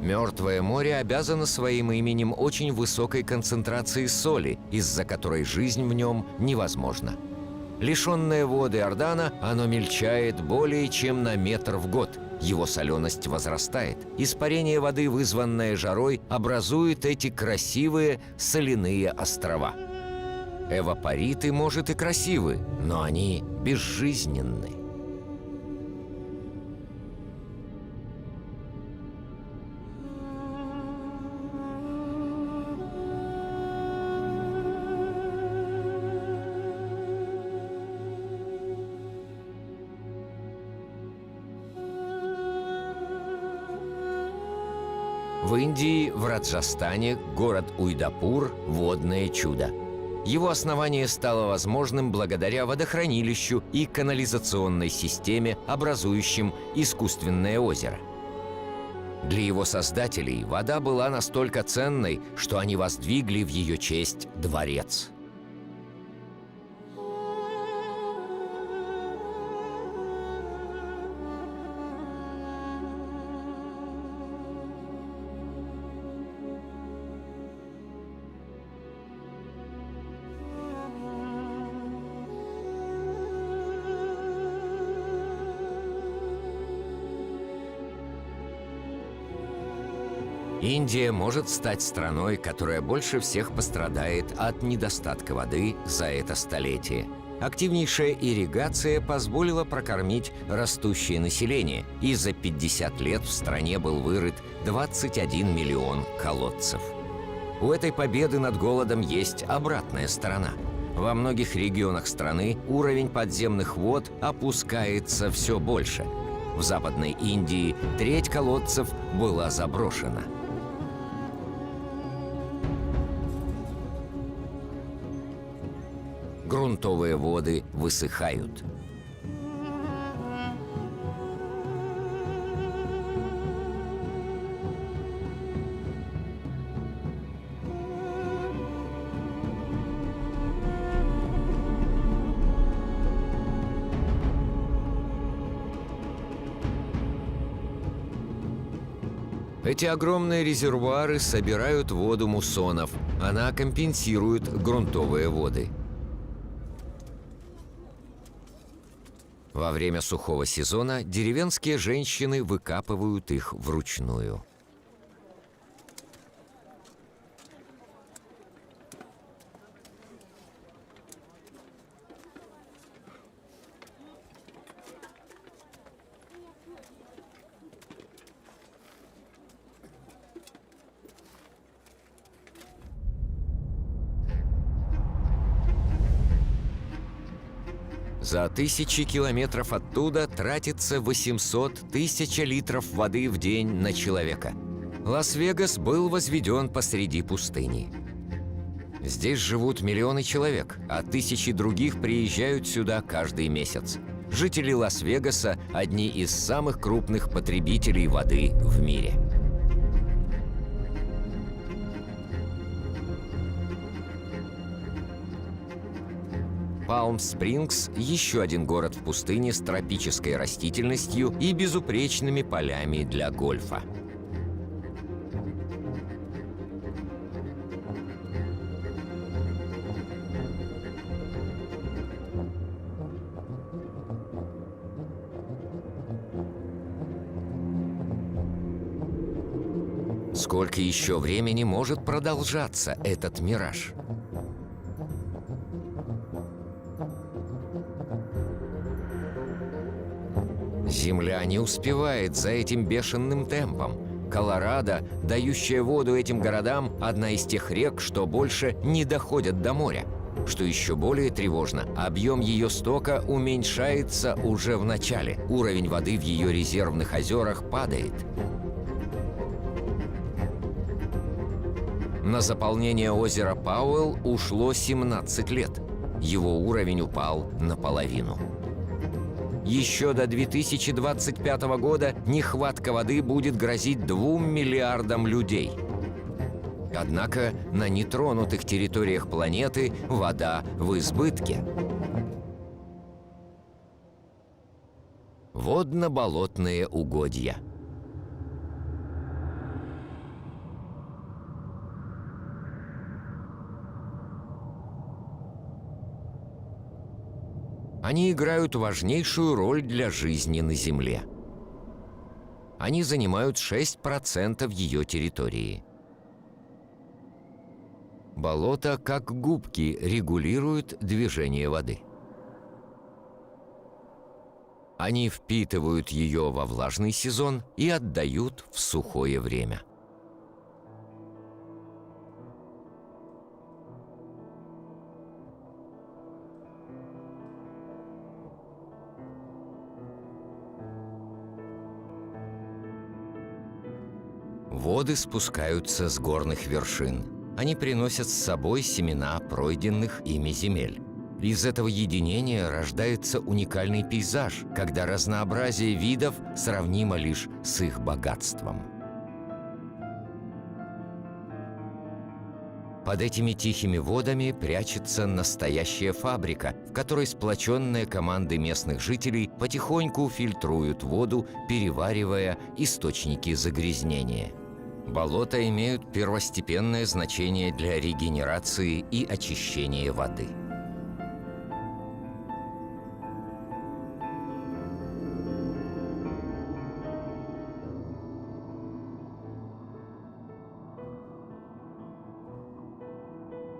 Мертвое море обязано своим именем очень высокой концентрации соли, из-за которой жизнь в нем невозможна. Лишенное воды Иордана, оно мельчает более чем на метр в год. Его соленость возрастает. Испарение воды, вызванное жарой, образует эти красивые соляные острова. Эвапориты, может, и красивы, но они безжизненны. В Индии, в Раджастане, город Уйдапур – водное чудо. Его основание стало возможным благодаря водохранилищу и канализационной системе, образующим искусственное озеро. Для его создателей вода была настолько ценной, что они воздвигли в ее честь дворец. Индия может стать страной, которая больше всех пострадает от недостатка воды за это столетие. Активнейшая ирригация позволила прокормить растущее население, и за 50 лет в стране был вырыт 21 миллион колодцев. У этой победы над голодом есть обратная сторона. Во многих регионах страны уровень подземных вод опускается все больше. В Западной Индии треть колодцев была заброшена. Грунтовые воды высыхают. Эти огромные резервуары собирают воду муссонов. Она компенсирует грунтовые воды. Во время сухого сезона деревенские женщины выкапывают их вручную. За тысячи километров оттуда тратится 800 тысяч литров воды в день на человека. Лас-Вегас был возведен посреди пустыни. Здесь живут миллионы человек, а тысячи других приезжают сюда каждый месяц. Жители Лас-Вегаса – одни из самых крупных потребителей воды в мире. Палм-Спрингс – еще один город в пустыне с тропической растительностью и безупречными полями для гольфа. Сколько еще времени может продолжаться этот мираж? Земля не успевает за этим бешеным темпом. Колорадо, дающая воду этим городам, одна из тех рек, что больше не доходят до моря. Что еще более тревожно, объем ее стока уменьшается уже в начале. Уровень воды в ее резервных озерах падает. На заполнение озера Пауэлл ушло 17 лет. Его уровень упал наполовину. Еще до 2025 года нехватка воды будет грозить 2 миллиардам людей. Однако на нетронутых территориях планеты вода в избытке. Водно-болотные угодья. Они играют важнейшую роль для жизни на Земле. Они занимают 6% ее территории. Болота, как губки, регулируют движение воды. Они впитывают ее во влажный сезон и отдают в сухое время. Воды спускаются с горных вершин. Они приносят с собой семена пройденных ими земель. Из этого единения рождается уникальный пейзаж, когда разнообразие видов сравнимо лишь с их богатством. Под этими тихими водами прячется настоящая фабрика, в которой сплоченные команды местных жителей потихоньку фильтруют воду, переваривая источники загрязнения. Болота имеют первостепенное значение для регенерации и очищения воды.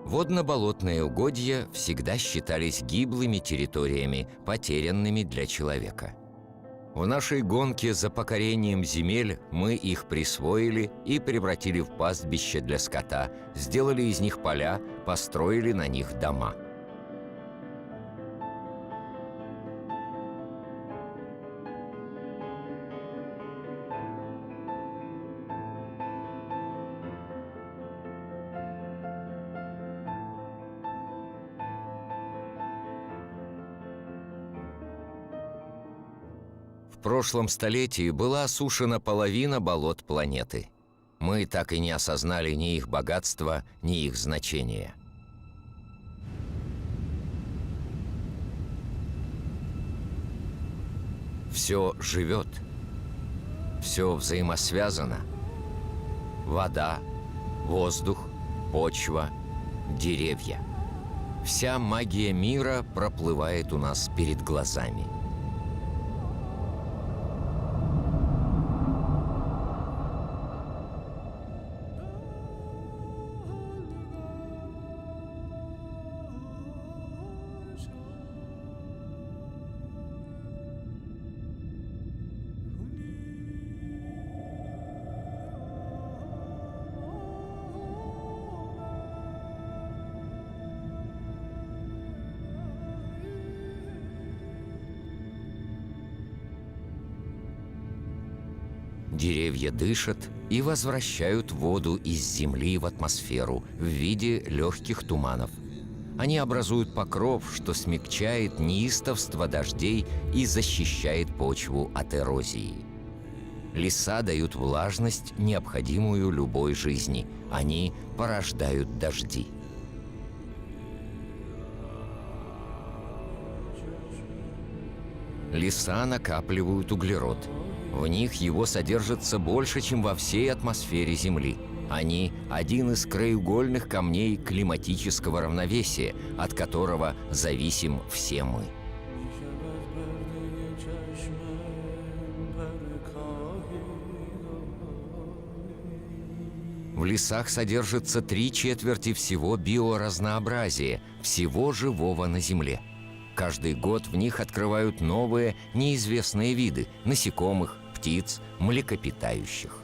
Водно-болотные угодья всегда считались гиблыми территориями, потерянными для человека. В нашей гонке за покорением земель мы их присвоили и превратили в пастбища для скота, сделали из них поля, построили на них дома. В прошлом столетии была осушена половина болот планеты. Мы так и не осознали ни их богатства, ни их значения. Все живет, все взаимосвязано. Вода, воздух, почва, деревья. Вся магия мира проплывает у нас перед глазами. Деревья дышат и возвращают воду из земли в атмосферу в виде легких туманов. Они образуют покров, что смягчает неистовство дождей и защищает почву от эрозии. Леса дают влажность, необходимую любой жизни. Они порождают дожди. Леса накапливают углерод. В них его содержится больше, чем во всей атмосфере Земли. Они – один из краеугольных камней климатического равновесия, от которого зависим все мы. В лесах содержится 3/4 всего биоразнообразия, всего живого на Земле. Каждый год в них открывают новые, неизвестные виды – насекомых, птиц, млекопитающих.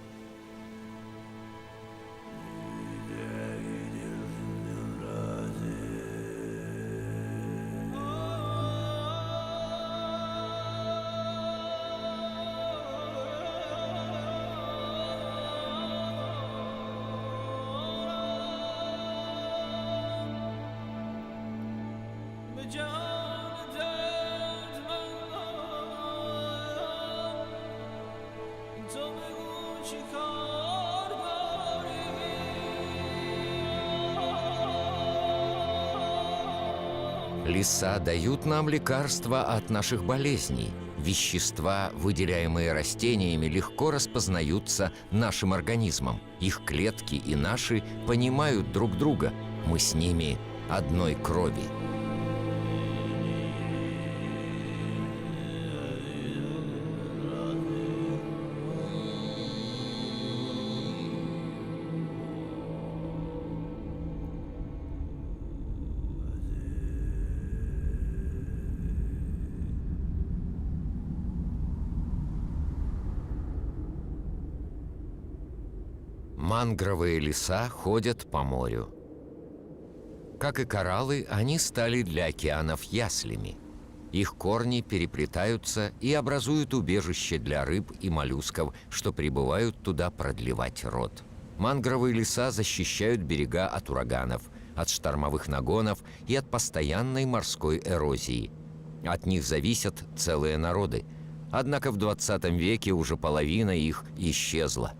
Леса дают нам лекарства от наших болезней. Вещества, выделяемые растениями, легко распознаются нашим организмом. Их клетки и наши понимают друг друга. Мы с ними одной крови. Мангровые леса ходят по морю. Как и кораллы, они стали для океанов яслями. Их корни переплетаются и образуют убежище для рыб и моллюсков, что прибывают туда продлевать род. Мангровые леса защищают берега от ураганов, от штормовых нагонов и от постоянной морской эрозии. От них зависят целые народы. Однако в 20 веке уже половина их исчезла.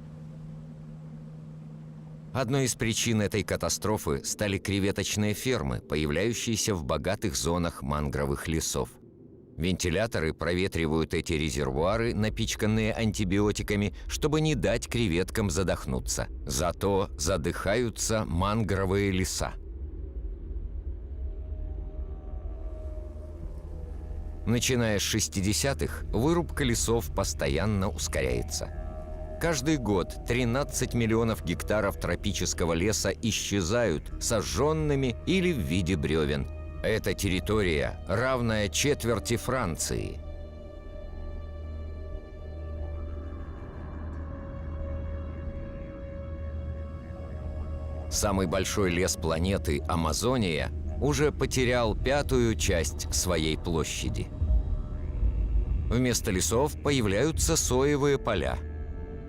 Одной из причин этой катастрофы стали креветочные фермы, появляющиеся в богатых зонах мангровых лесов. Вентиляторы проветривают эти резервуары, напичканные антибиотиками, чтобы не дать креветкам задохнуться. Зато задыхаются мангровые леса. Начиная с 60-х, вырубка лесов постоянно ускоряется. Каждый год 13 миллионов гектаров тропического леса исчезают сожженными или в виде бревен. Эта территория, равная четверти Франции. Самый большой лес планеты, Амазония, уже потерял 1/5 часть своей площади. Вместо лесов появляются соевые поля.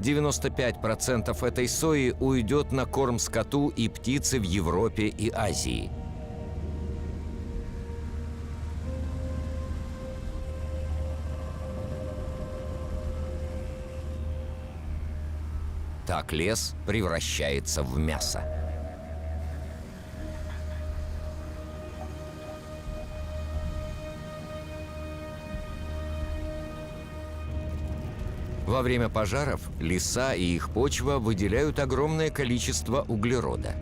95% этой сои уйдет на корм скоту и птице в Европе и Азии. Так лес превращается в мясо. Во время пожаров леса и их почва выделяют огромное количество углерода.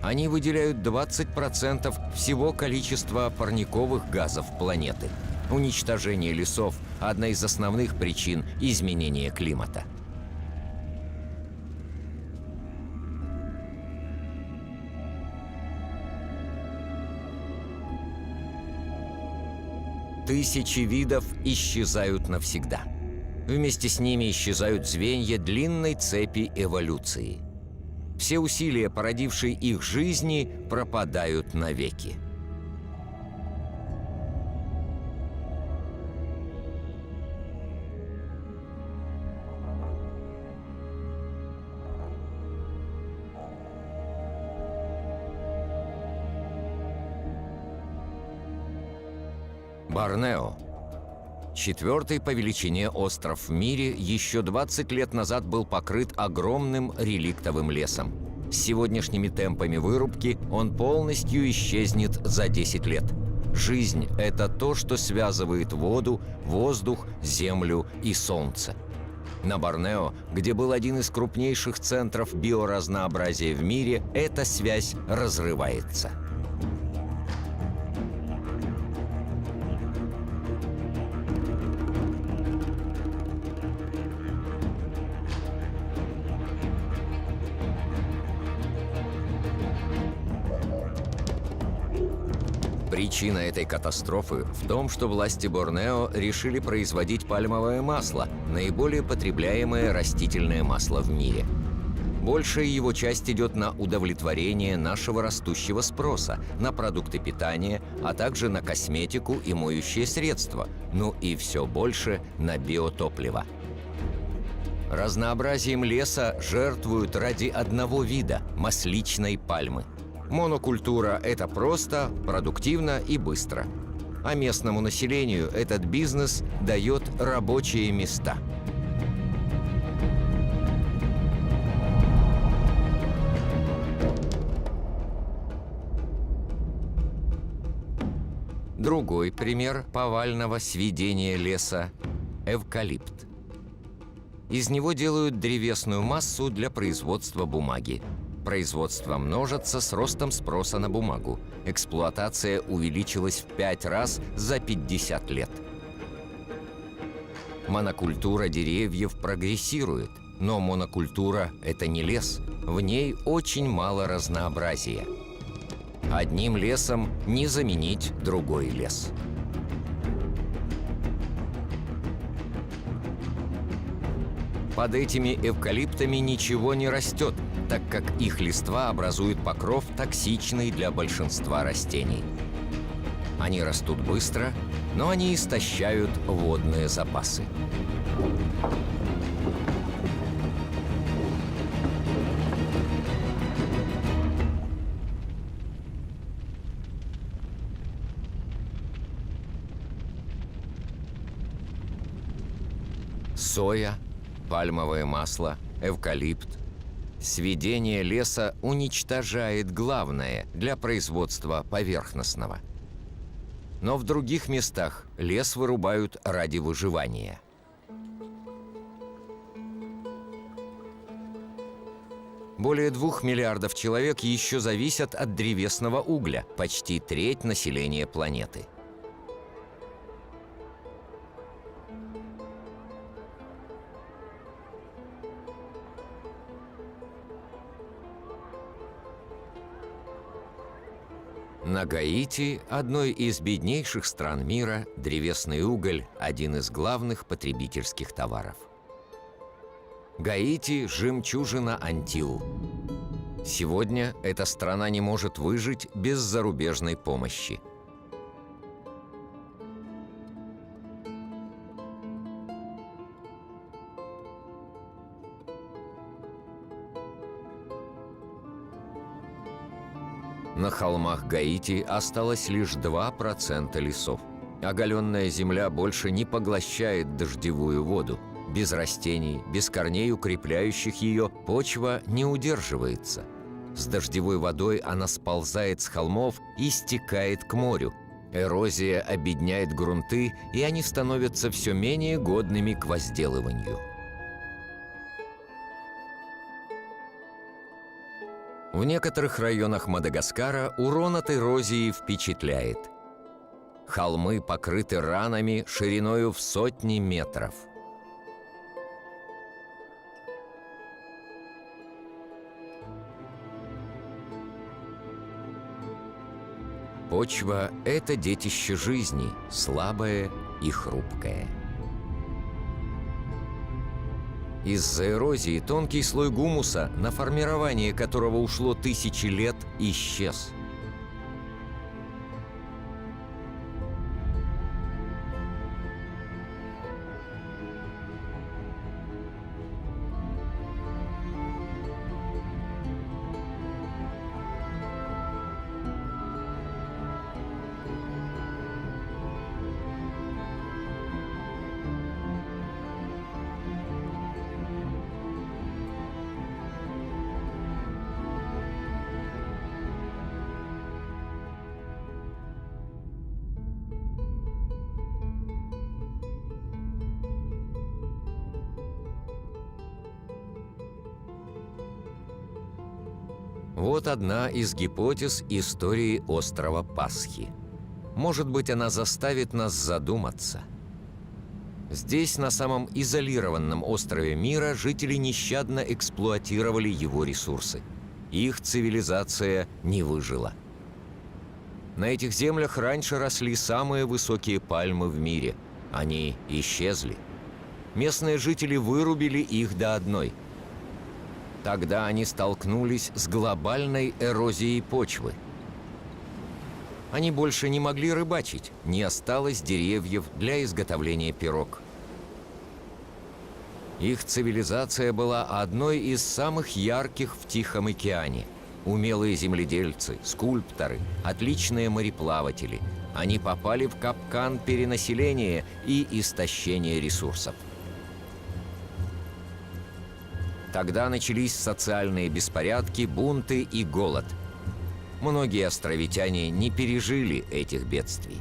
Они выделяют 20% всего количества парниковых газов планеты. Уничтожение лесов – одна из основных причин изменения климата. Тысячи видов исчезают навсегда. Вместе с ними исчезают звенья длинной цепи эволюции. Все усилия, породившие их жизни, пропадают навеки. Борнео. 4-й по величине остров в мире еще 20 лет назад был покрыт огромным реликтовым лесом. С сегодняшними темпами вырубки он полностью исчезнет за 10 лет. Жизнь – это то, что связывает воду, воздух, землю и солнце. На Борнео, где был один из крупнейших центров биоразнообразия в мире, эта связь разрывается. Причина этой катастрофы в том, что власти Борнео решили производить пальмовое масло, наиболее потребляемое растительное масло в мире. Большая его часть идет на удовлетворение нашего растущего спроса, на продукты питания, а также на косметику и моющие средства, ну и все больше на биотопливо. Разнообразием леса жертвуют ради одного вида – масличной пальмы. Монокультура – это просто, продуктивно и быстро. А местному населению этот бизнес дает рабочие места. Другой пример повального сведения леса – эвкалипт. Из него делают древесную массу для производства бумаги. Производство множится с ростом спроса на бумагу. Эксплуатация увеличилась в 5 раз за 50 лет. Монокультура деревьев прогрессирует, но монокультура – это не лес. В ней очень мало разнообразия. Одним лесом не заменить другой лес. Под этими эвкалиптами ничего не растет, так как их листва образует покров, токсичный для большинства растений. Они растут быстро, но они истощают водные запасы. Соя, пальмовое масло, эвкалипт. Сведение леса уничтожает главное для производства поверхностного. Но в других местах лес вырубают ради выживания. Более 2 миллиардов человек еще зависят от древесного угля, почти треть населения планеты. На Гаити, одной из беднейших стран мира, древесный уголь – один из главных потребительских товаров. Гаити – жемчужина Антилл. Сегодня эта страна не может выжить без зарубежной помощи. На холмах Гаити осталось лишь 2% лесов. Оголенная земля больше не поглощает дождевую воду. Без растений, без корней, укрепляющих ее, почва не удерживается. С дождевой водой она сползает с холмов и стекает к морю. Эрозия обедняет грунты, и они становятся все менее годными к возделыванию. В некоторых районах Мадагаскара урон от эрозии впечатляет. Холмы покрыты ранами шириною в сотни метров. Почва – это детище жизни, слабое и хрупкое. Из-за эрозии тонкий слой гумуса, на формирование которого ушло тысячи лет, исчез. Вот одна из гипотез истории острова Пасхи. Может быть, она заставит нас задуматься. Здесь, на самом изолированном острове мира, жители нещадно эксплуатировали его ресурсы. Их цивилизация не выжила. На этих землях раньше росли самые высокие пальмы в мире. Они исчезли. Местные жители вырубили их до одной. Тогда они столкнулись с глобальной эрозией почвы. Они больше не могли рыбачить, не осталось деревьев для изготовления пирог. Их цивилизация была одной из самых ярких в Тихом океане. Умелые земледельцы, скульпторы, отличные мореплаватели. Они попали в капкан перенаселения и истощения ресурсов. Тогда начались социальные беспорядки, бунты и голод. Многие островитяне не пережили этих бедствий.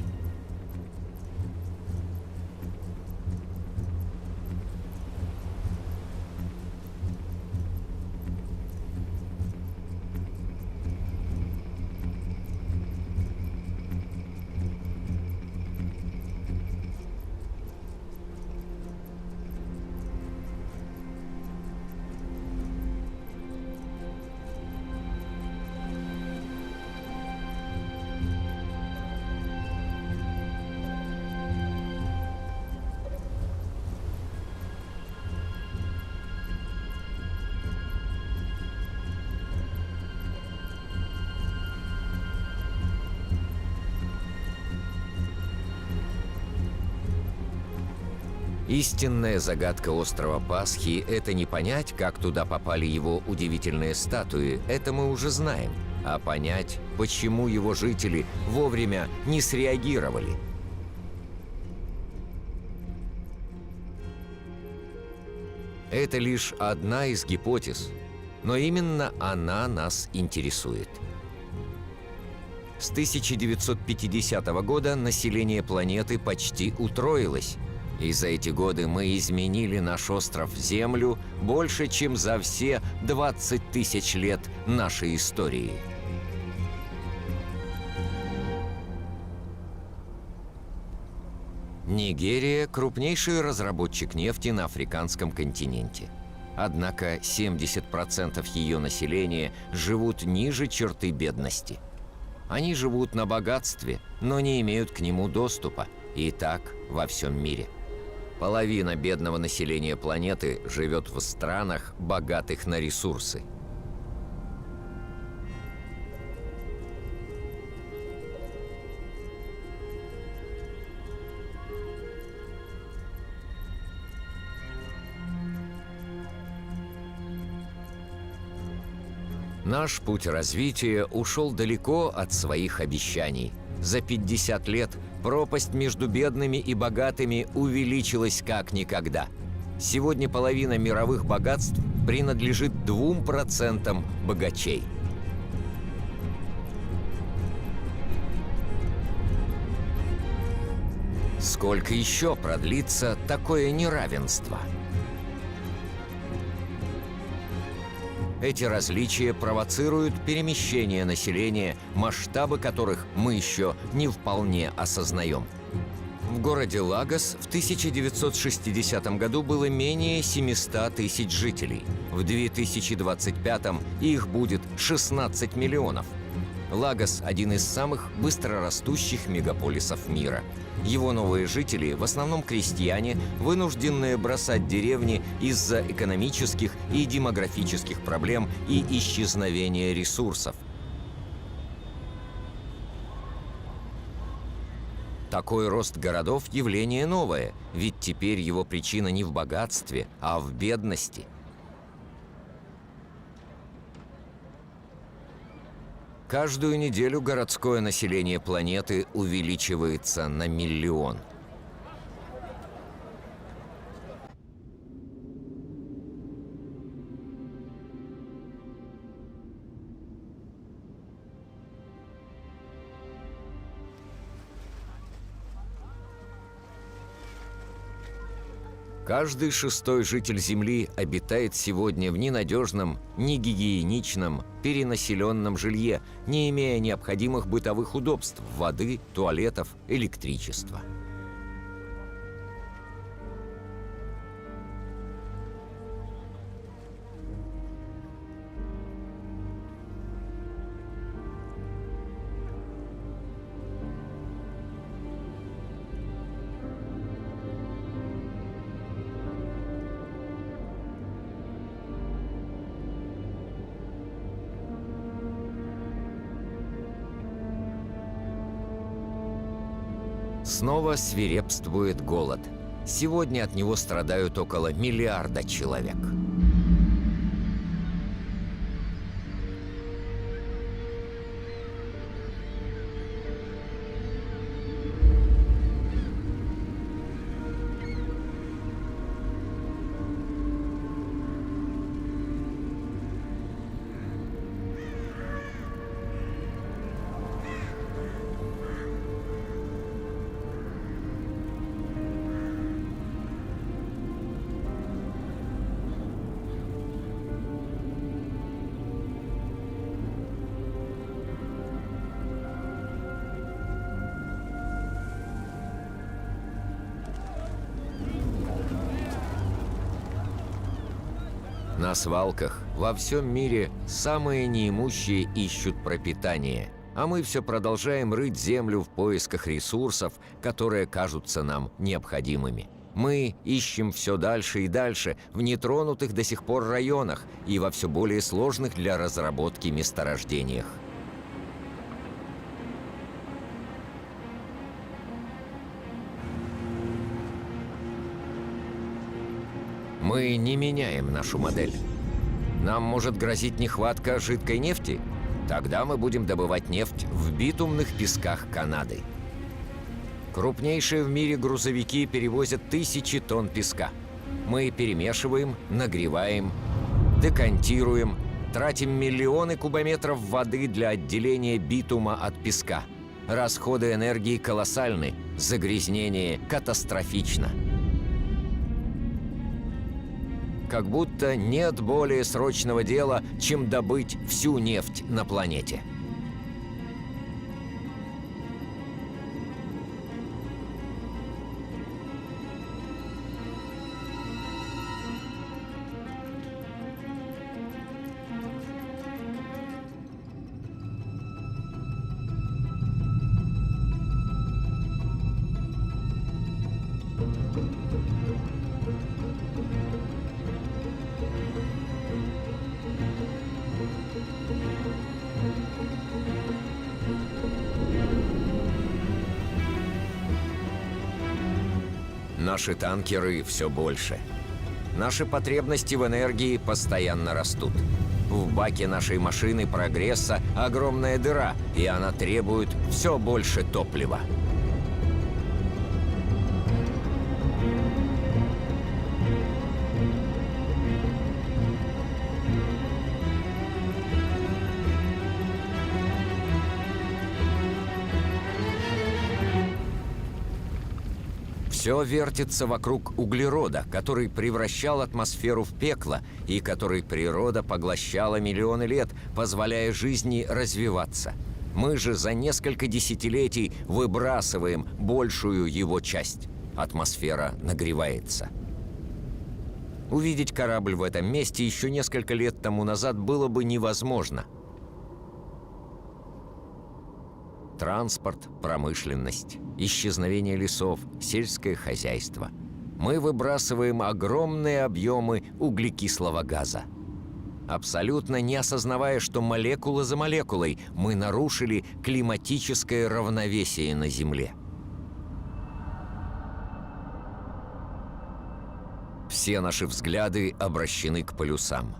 Истинная загадка острова Пасхи – это не понять, как туда попали его удивительные статуи, это мы уже знаем, а понять, почему его жители вовремя не среагировали. Это лишь одна из гипотез, но именно она нас интересует. С 1950 года население планеты почти утроилось, и за эти годы мы изменили наш остров Землю больше, чем за все 20 тысяч лет нашей истории. Нигерия – крупнейший разработчик нефти на африканском континенте. Однако 70% ее населения живут ниже черты бедности. Они живут на богатстве, но не имеют к нему доступа. И так во всем мире. Половина бедного населения планеты живет в странах, богатых на ресурсы. Наш путь развития ушел далеко от своих обещаний. За 50 лет пропасть между бедными и богатыми увеличилась как никогда. Сегодня половина мировых богатств принадлежит 2% богачей. Сколько еще продлится такое неравенство? Эти различия провоцируют перемещение населения, масштабы которых мы еще не вполне осознаем. В городе Лагос в 1960 году было менее 700 тысяч жителей. В 2025 их будет 16 миллионов. Лагос – один из самых быстрорастущих мегаполисов мира. Его новые жители, в основном крестьяне, вынужденные бросать деревни из-за экономических и демографических проблем и исчезновения ресурсов. Такой рост городов – явление новое, ведь теперь его причина не в богатстве, а в бедности. Каждую неделю городское население планеты увеличивается на 1 миллион. Каждый шестой житель Земли обитает сегодня в ненадежном, негигиеничном, перенаселенном жилье, не имея необходимых бытовых удобств – воды, туалетов, электричества. Снова свирепствует голод. Сегодня от него страдают около 1 миллиарда человек. На свалках во всем мире самые неимущие ищут пропитание, а мы все продолжаем рыть землю в поисках ресурсов, которые кажутся нам необходимыми. Мы ищем все дальше и дальше в нетронутых до сих пор районах и во все более сложных для разработки месторождениях. Мы не меняем нашу модель. Нам может грозить нехватка жидкой нефти? Тогда мы будем добывать нефть в битумных песках Канады. Крупнейшие в мире грузовики перевозят тысячи тонн песка. Мы перемешиваем, нагреваем, декантируем, тратим миллионы кубометров воды для отделения битума от песка. Расходы энергии колоссальны, загрязнение катастрофично. Как будто нет более срочного дела, чем добыть всю нефть на планете. Наши танкеры все больше. Наши потребности в энергии постоянно растут. В баке нашей машины «Прогресса» огромная дыра, и она требует все больше топлива. Все вертится вокруг углерода, который превращал атмосферу в пекло и который природа поглощала миллионы лет, позволяя жизни развиваться. Мы же за несколько десятилетий выбрасываем большую его часть. Атмосфера нагревается. Увидеть корабль в этом месте еще несколько лет тому назад было бы невозможно. Транспорт, промышленность, исчезновение лесов, сельское хозяйство. Мы выбрасываем огромные объемы углекислого газа. Абсолютно не осознавая, что молекула за молекулой мы нарушили климатическое равновесие на Земле. Все наши взгляды обращены к полюсам.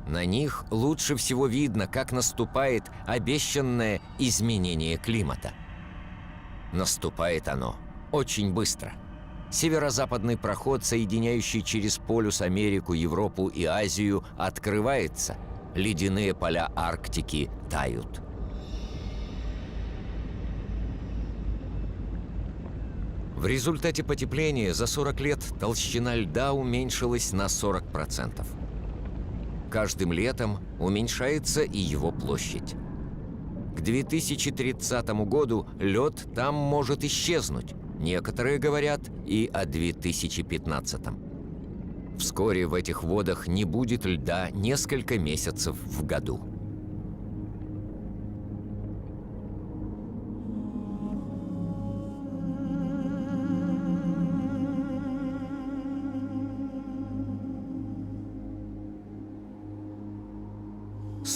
На них лучше всего видно, как наступает обещанное изменение климата. Наступает оно очень быстро. Северо-западный проход, соединяющий через полюс Америку, Европу и Азию, открывается. Ледяные поля Арктики тают. В результате потепления за 40 лет толщина льда уменьшилась на 40%. Каждым летом уменьшается и его площадь. К 2030 году лед там может исчезнуть. Некоторые говорят и о 2015. Вскоре в этих водах не будет льда несколько месяцев в году.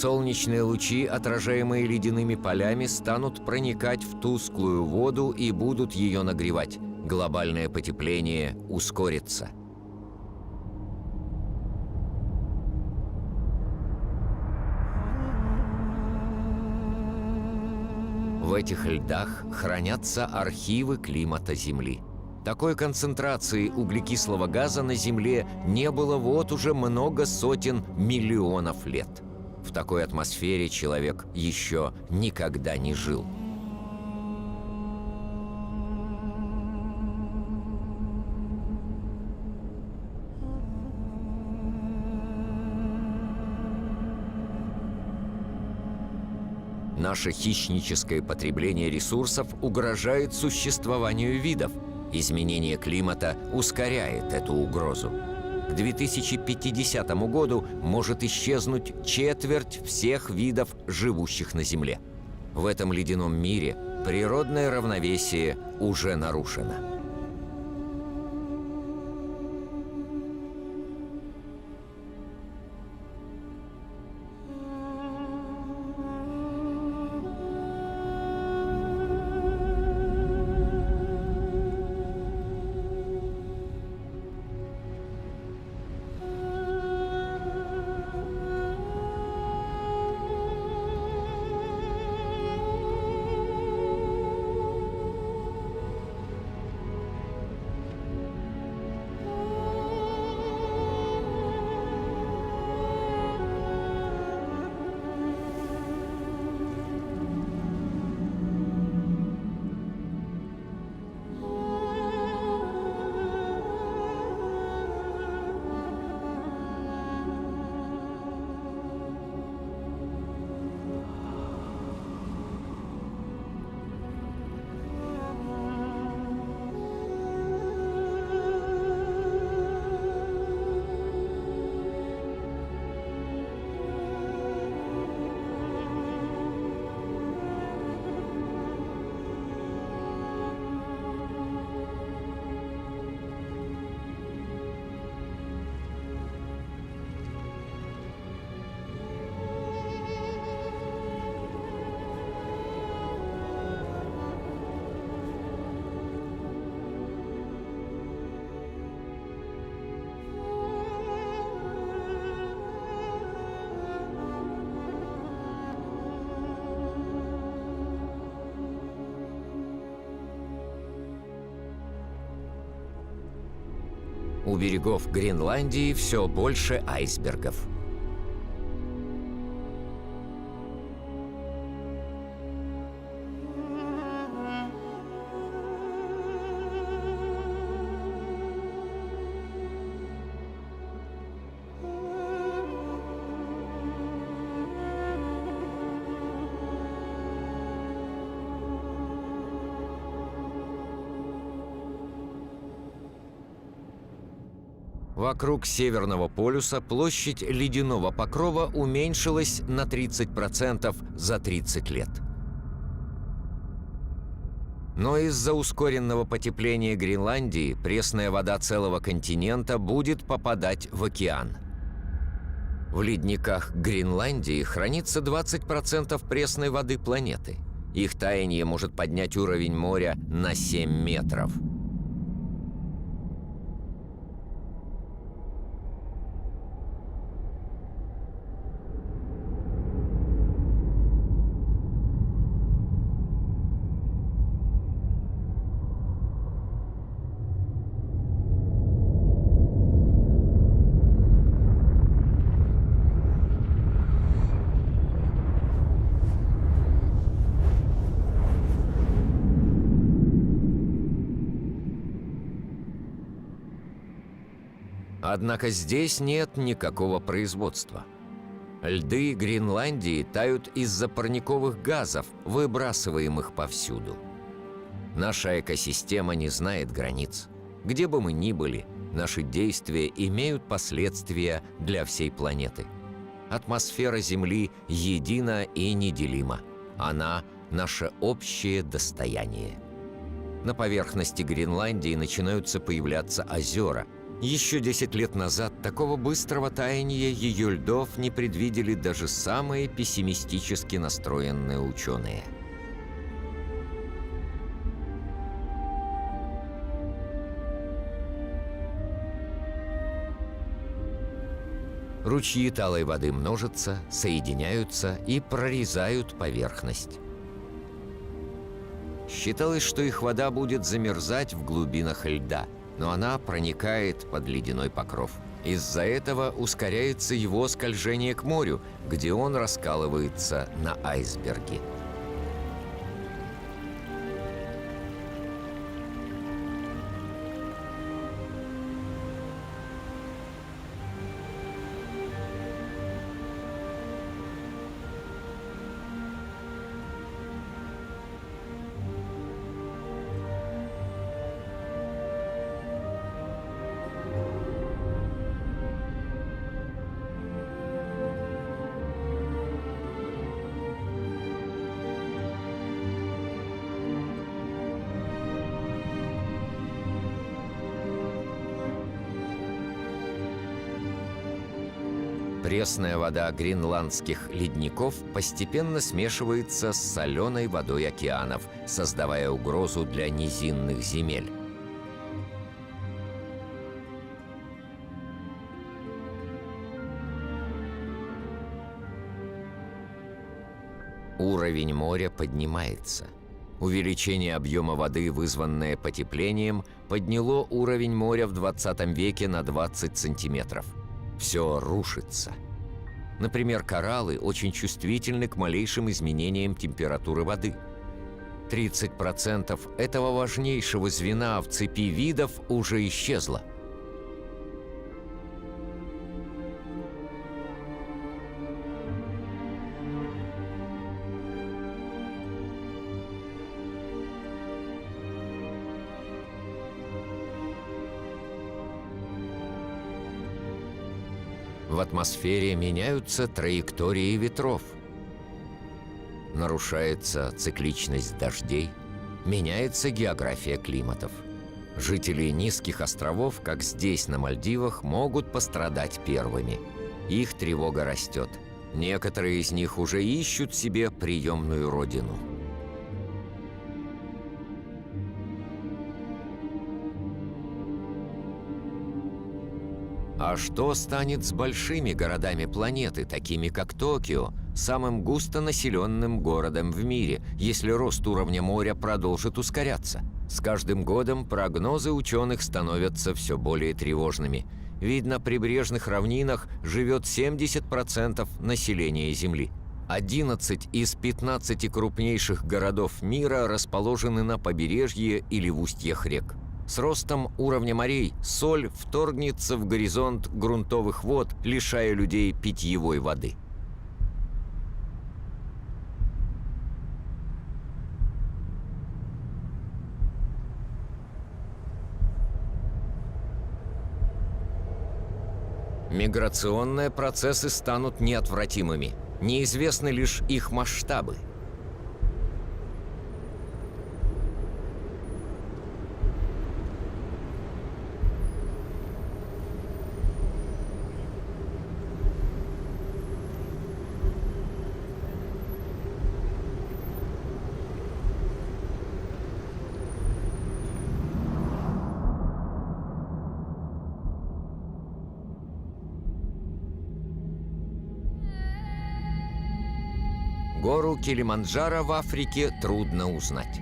Солнечные лучи, отражаемые ледяными полями, станут проникать в тусклую воду и будут ее нагревать. Глобальное потепление ускорится. В этих льдах хранятся архивы климата Земли. Такой концентрации углекислого газа на Земле не было вот уже много сотен миллионов лет. В такой атмосфере человек еще никогда не жил. Наше хищническое потребление ресурсов угрожает существованию видов. Изменение климата ускоряет эту угрозу. К 2050 году может исчезнуть четверть всех видов, живущих на Земле. В этом ледяном мире природное равновесие уже нарушено. У берегов Гренландии все больше айсбергов. Вокруг Северного полюса площадь ледяного покрова уменьшилась на 30% за 30 лет. Но из-за ускоренного потепления Гренландии пресная вода целого континента будет попадать в океан. В ледниках Гренландии хранится 20% пресной воды планеты. Их таяние может поднять уровень моря на 7 метров. Однако здесь нет никакого производства. Льды Гренландии тают из-за парниковых газов, выбрасываемых повсюду. Наша экосистема не знает границ. Где бы мы ни были, наши действия имеют последствия для всей планеты. Атмосфера Земли едина и неделима. Она – наше общее достояние. На поверхности Гренландии начинаются появляться озера. Еще 10 лет назад такого быстрого таяния ее льдов не предвидели даже самые пессимистически настроенные ученые. Ручьи талой воды множатся, соединяются и прорезают поверхность. Считалось, что их вода будет замерзать в глубинах льда, но она проникает под ледяной покров. Из-за этого ускоряется его скольжение к морю, где он раскалывается на айсберги. Пресная вода гренландских ледников постепенно смешивается с соленой водой океанов, создавая угрозу для низинных земель. Уровень моря поднимается. Увеличение объема воды, вызванное потеплением, подняло уровень моря в 20 веке на 20 сантиметров. Все рушится. Например, кораллы очень чувствительны к малейшим изменениям температуры воды. 30% этого важнейшего звена в цепи видов уже исчезло. В атмосфере меняются траектории ветров. Нарушается цикличность дождей, меняется география климатов. Жители низких островов, как здесь на Мальдивах, могут пострадать первыми. Их тревога растет. Некоторые из них уже ищут себе приемную родину. А что станет с большими городами планеты, такими как Токио, самым густонаселенным городом в мире, если рост уровня моря продолжит ускоряться? С каждым годом прогнозы ученых становятся все более тревожными. Ведь на прибрежных равнинах живет 70% населения Земли. 11 из 15 крупнейших городов мира расположены на побережье или в устьях рек. С ростом уровня морей соль вторгнется в горизонт грунтовых вод, лишая людей питьевой воды. Миграционные процессы станут неотвратимыми. Неизвестны лишь их масштабы. Гору Килиманджаро в Африке трудно узнать.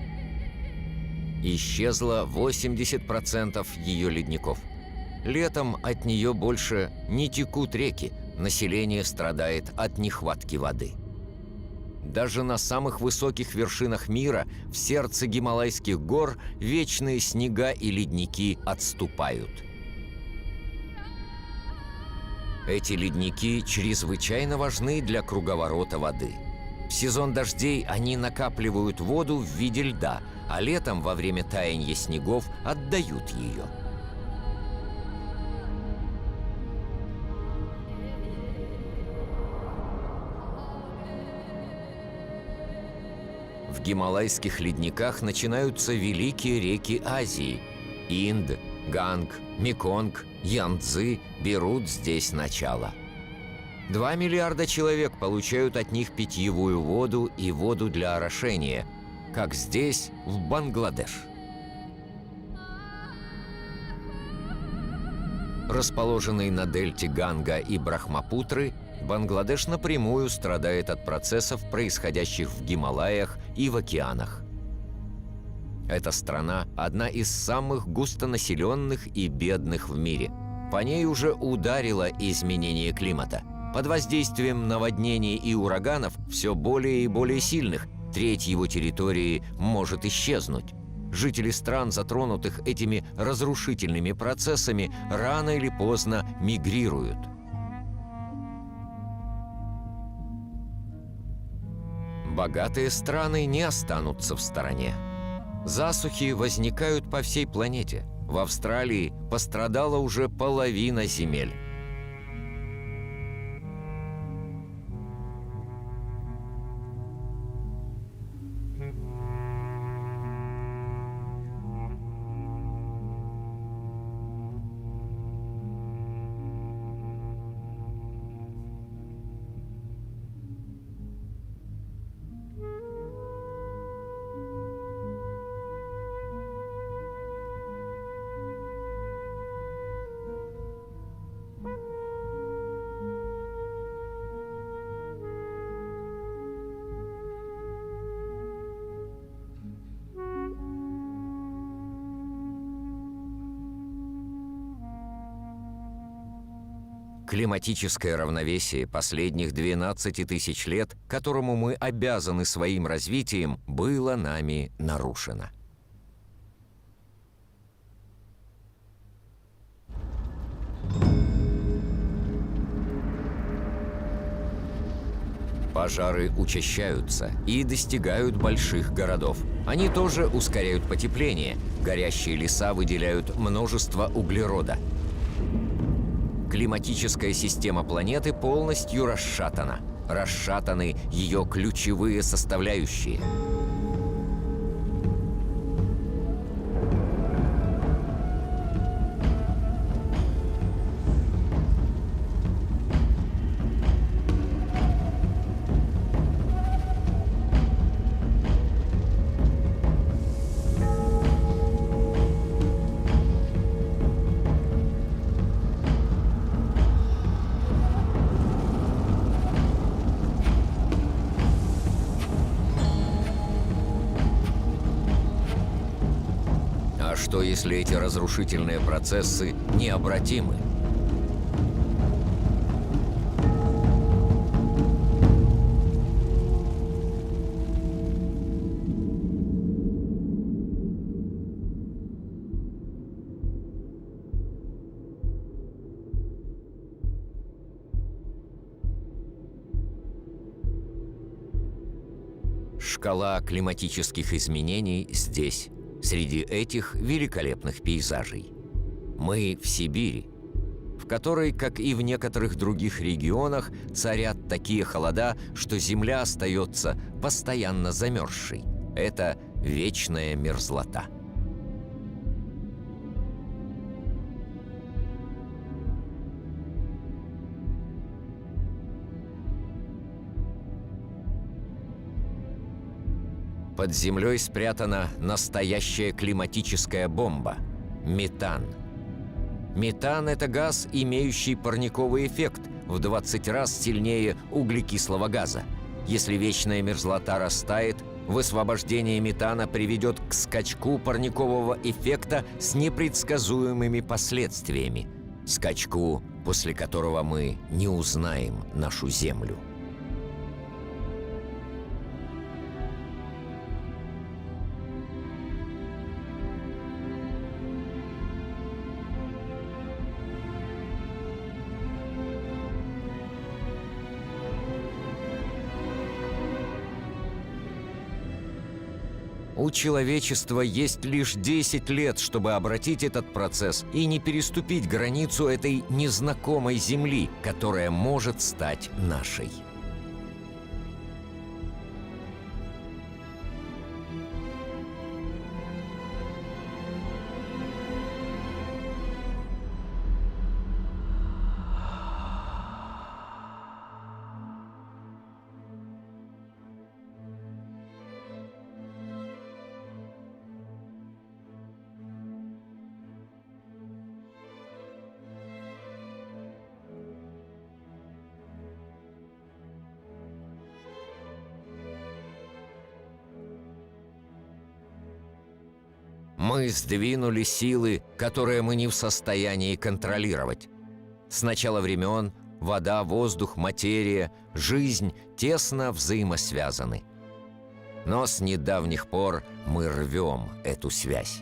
Исчезло 80% ее ледников. Летом от нее больше не текут реки, население страдает от нехватки воды. Даже на самых высоких вершинах мира, в сердце Гималайских гор, вечные снега и ледники отступают. Эти ледники чрезвычайно важны для круговорота воды. В сезон дождей они накапливают воду в виде льда, а летом, во время таяния снегов, отдают ее. В гималайских ледниках начинаются великие реки Азии. Инд, Ганг, Меконг, Янцзы берут здесь начало. 2 миллиарда человек получают от них питьевую воду и воду для орошения, как здесь, в Бангладеш. Расположенный на дельте Ганга и Брахмапутры, Бангладеш напрямую страдает от процессов, происходящих в Гималаях и в океанах. Эта страна – одна из самых густонаселенных и бедных в мире. По ней уже ударило изменение климата. Под воздействием наводнений и ураганов, все более и более сильных, треть его территории может исчезнуть. Жители стран, затронутых этими разрушительными процессами, рано или поздно мигрируют. Богатые страны не останутся в стороне. Засухи возникают по всей планете. В Австралии пострадала уже половина земель. Климатическое равновесие последних 12 тысяч лет, которому мы обязаны своим развитием, было нами нарушено. Пожары учащаются и достигают больших городов. Они тоже ускоряют потепление. Горящие леса выделяют множество углерода. Климатическая система планеты полностью расшатана. Расшатаны ее ключевые составляющие. что, если эти разрушительные процессы необратимы? Шкала климатических изменений здесь, среди этих великолепных пейзажей. Мы в Сибири, в которой, как и в некоторых других регионах, царят такие холода, что земля остается постоянно замерзшей. Это вечная мерзлота. Под землей спрятана настоящая климатическая бомба – метан. Метан – это газ, имеющий парниковый эффект в 20 раз сильнее углекислого газа. Если вечная мерзлота растает, высвобождение метана приведет к скачку парникового эффекта с непредсказуемыми последствиями. Скачку, после которого мы не узнаем нашу Землю. У человечества есть лишь 10 лет, чтобы обратить этот процесс и не переступить границу этой незнакомой Земли, которая может стать нашей. Мы сдвинули силы, которые мы не в состоянии контролировать. С начала времен вода, воздух, материя, жизнь тесно взаимосвязаны. Но с недавних пор мы рвем эту связь.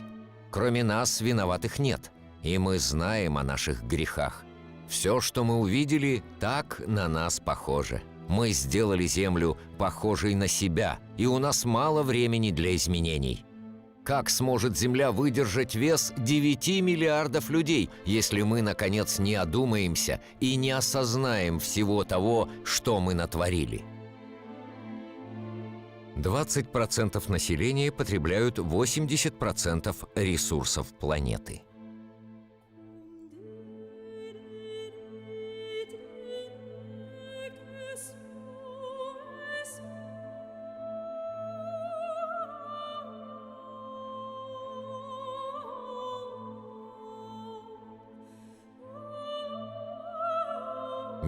Кроме нас виноватых нет, и мы знаем о наших грехах. Все, что мы увидели, так на нас похоже. Мы сделали Землю похожей на себя, и у нас мало времени для изменений. Как сможет Земля выдержать вес 9 миллиардов людей, если мы, наконец, не одумаемся и не осознаем всего того, что мы натворили? 20% населения потребляют 80% ресурсов планеты.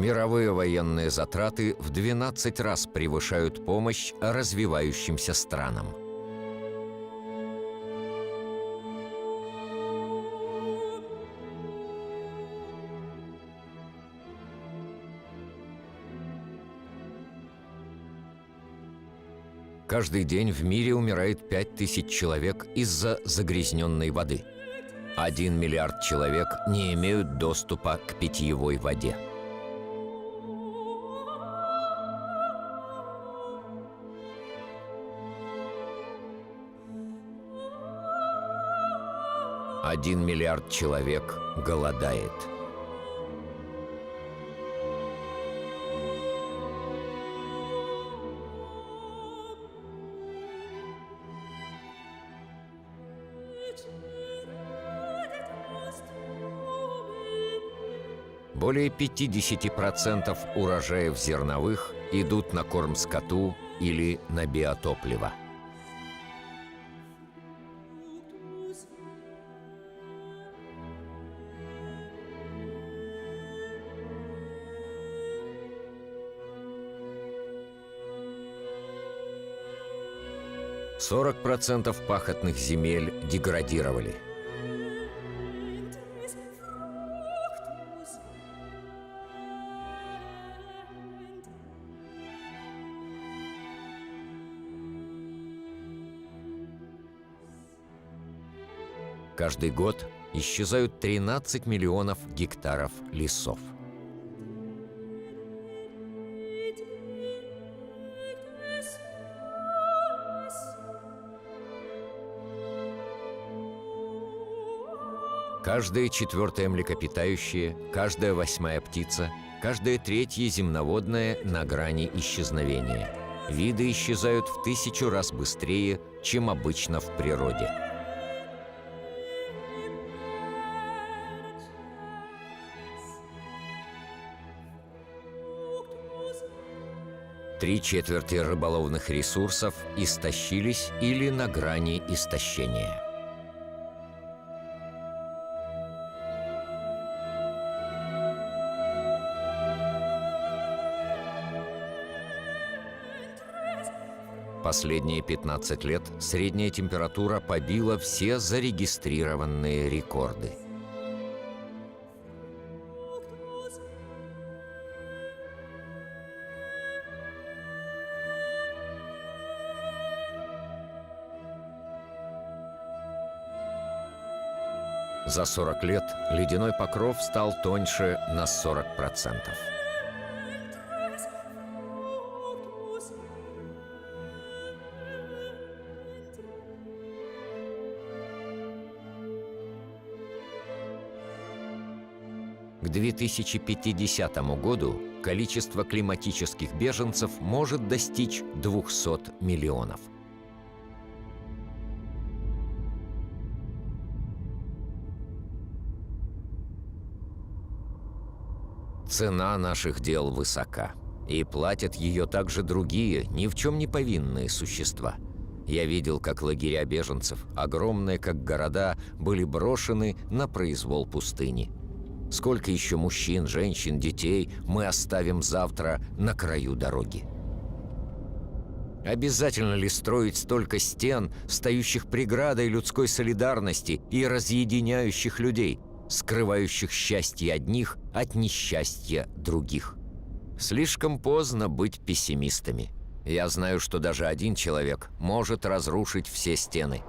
Мировые военные затраты в 12 раз превышают помощь развивающимся странам. Каждый день в мире умирает 5000 человек из-за загрязненной воды. 1 миллиард человек не имеют доступа к питьевой воде. Один миллиард человек голодает. Более 50% урожаев зерновых идут на корм скоту или на биотопливо. – 40% пахотных земель деградировали. Каждый год исчезают 13 миллионов гектаров лесов. Каждая четвертая млекопитающее, каждая восьмая птица, каждая третья земноводная на грани исчезновения. Виды исчезают в 1000 раз быстрее, чем обычно в природе. Три четверти рыболовных ресурсов истощились или на грани истощения. Последние 15 лет средняя температура побила все зарегистрированные рекорды. За 40 лет ледяной покров стал тоньше на 40%. К 2050 году количество климатических беженцев может достичь 200 миллионов. Цена наших дел высока, и платят ее также другие, ни в чем не повинные существа. Я видел, как лагеря беженцев, огромные как города, были брошены на произвол пустыни. Сколько еще мужчин, женщин, детей мы оставим завтра на краю дороги? Обязательно ли строить столько стен, стающих преградой людской солидарности и разъединяющих людей, скрывающих счастье одних от несчастья других? Слишком поздно быть пессимистами. Я знаю, что даже один человек может разрушить все стены.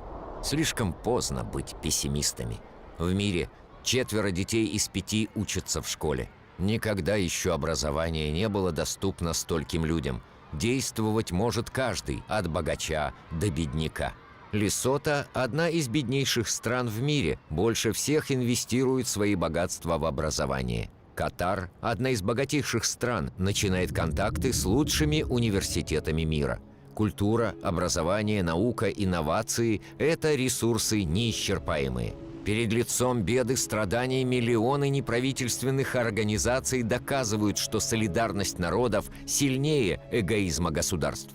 Слишком поздно быть пессимистами. В мире 4 детей из 5 учатся в школе. Никогда еще образование не было доступно стольким людям. Действовать может каждый, от богача до бедняка. Лесото – одна из беднейших стран в мире, больше всех инвестирует свои богатства в образование. Катар – одна из богатейших стран, начинает контакты с лучшими университетами мира. Культура, образование, наука, инновации – это ресурсы неисчерпаемые. Перед лицом беды, страданий миллионы неправительственных организаций доказывают, что солидарность народов сильнее эгоизма государств.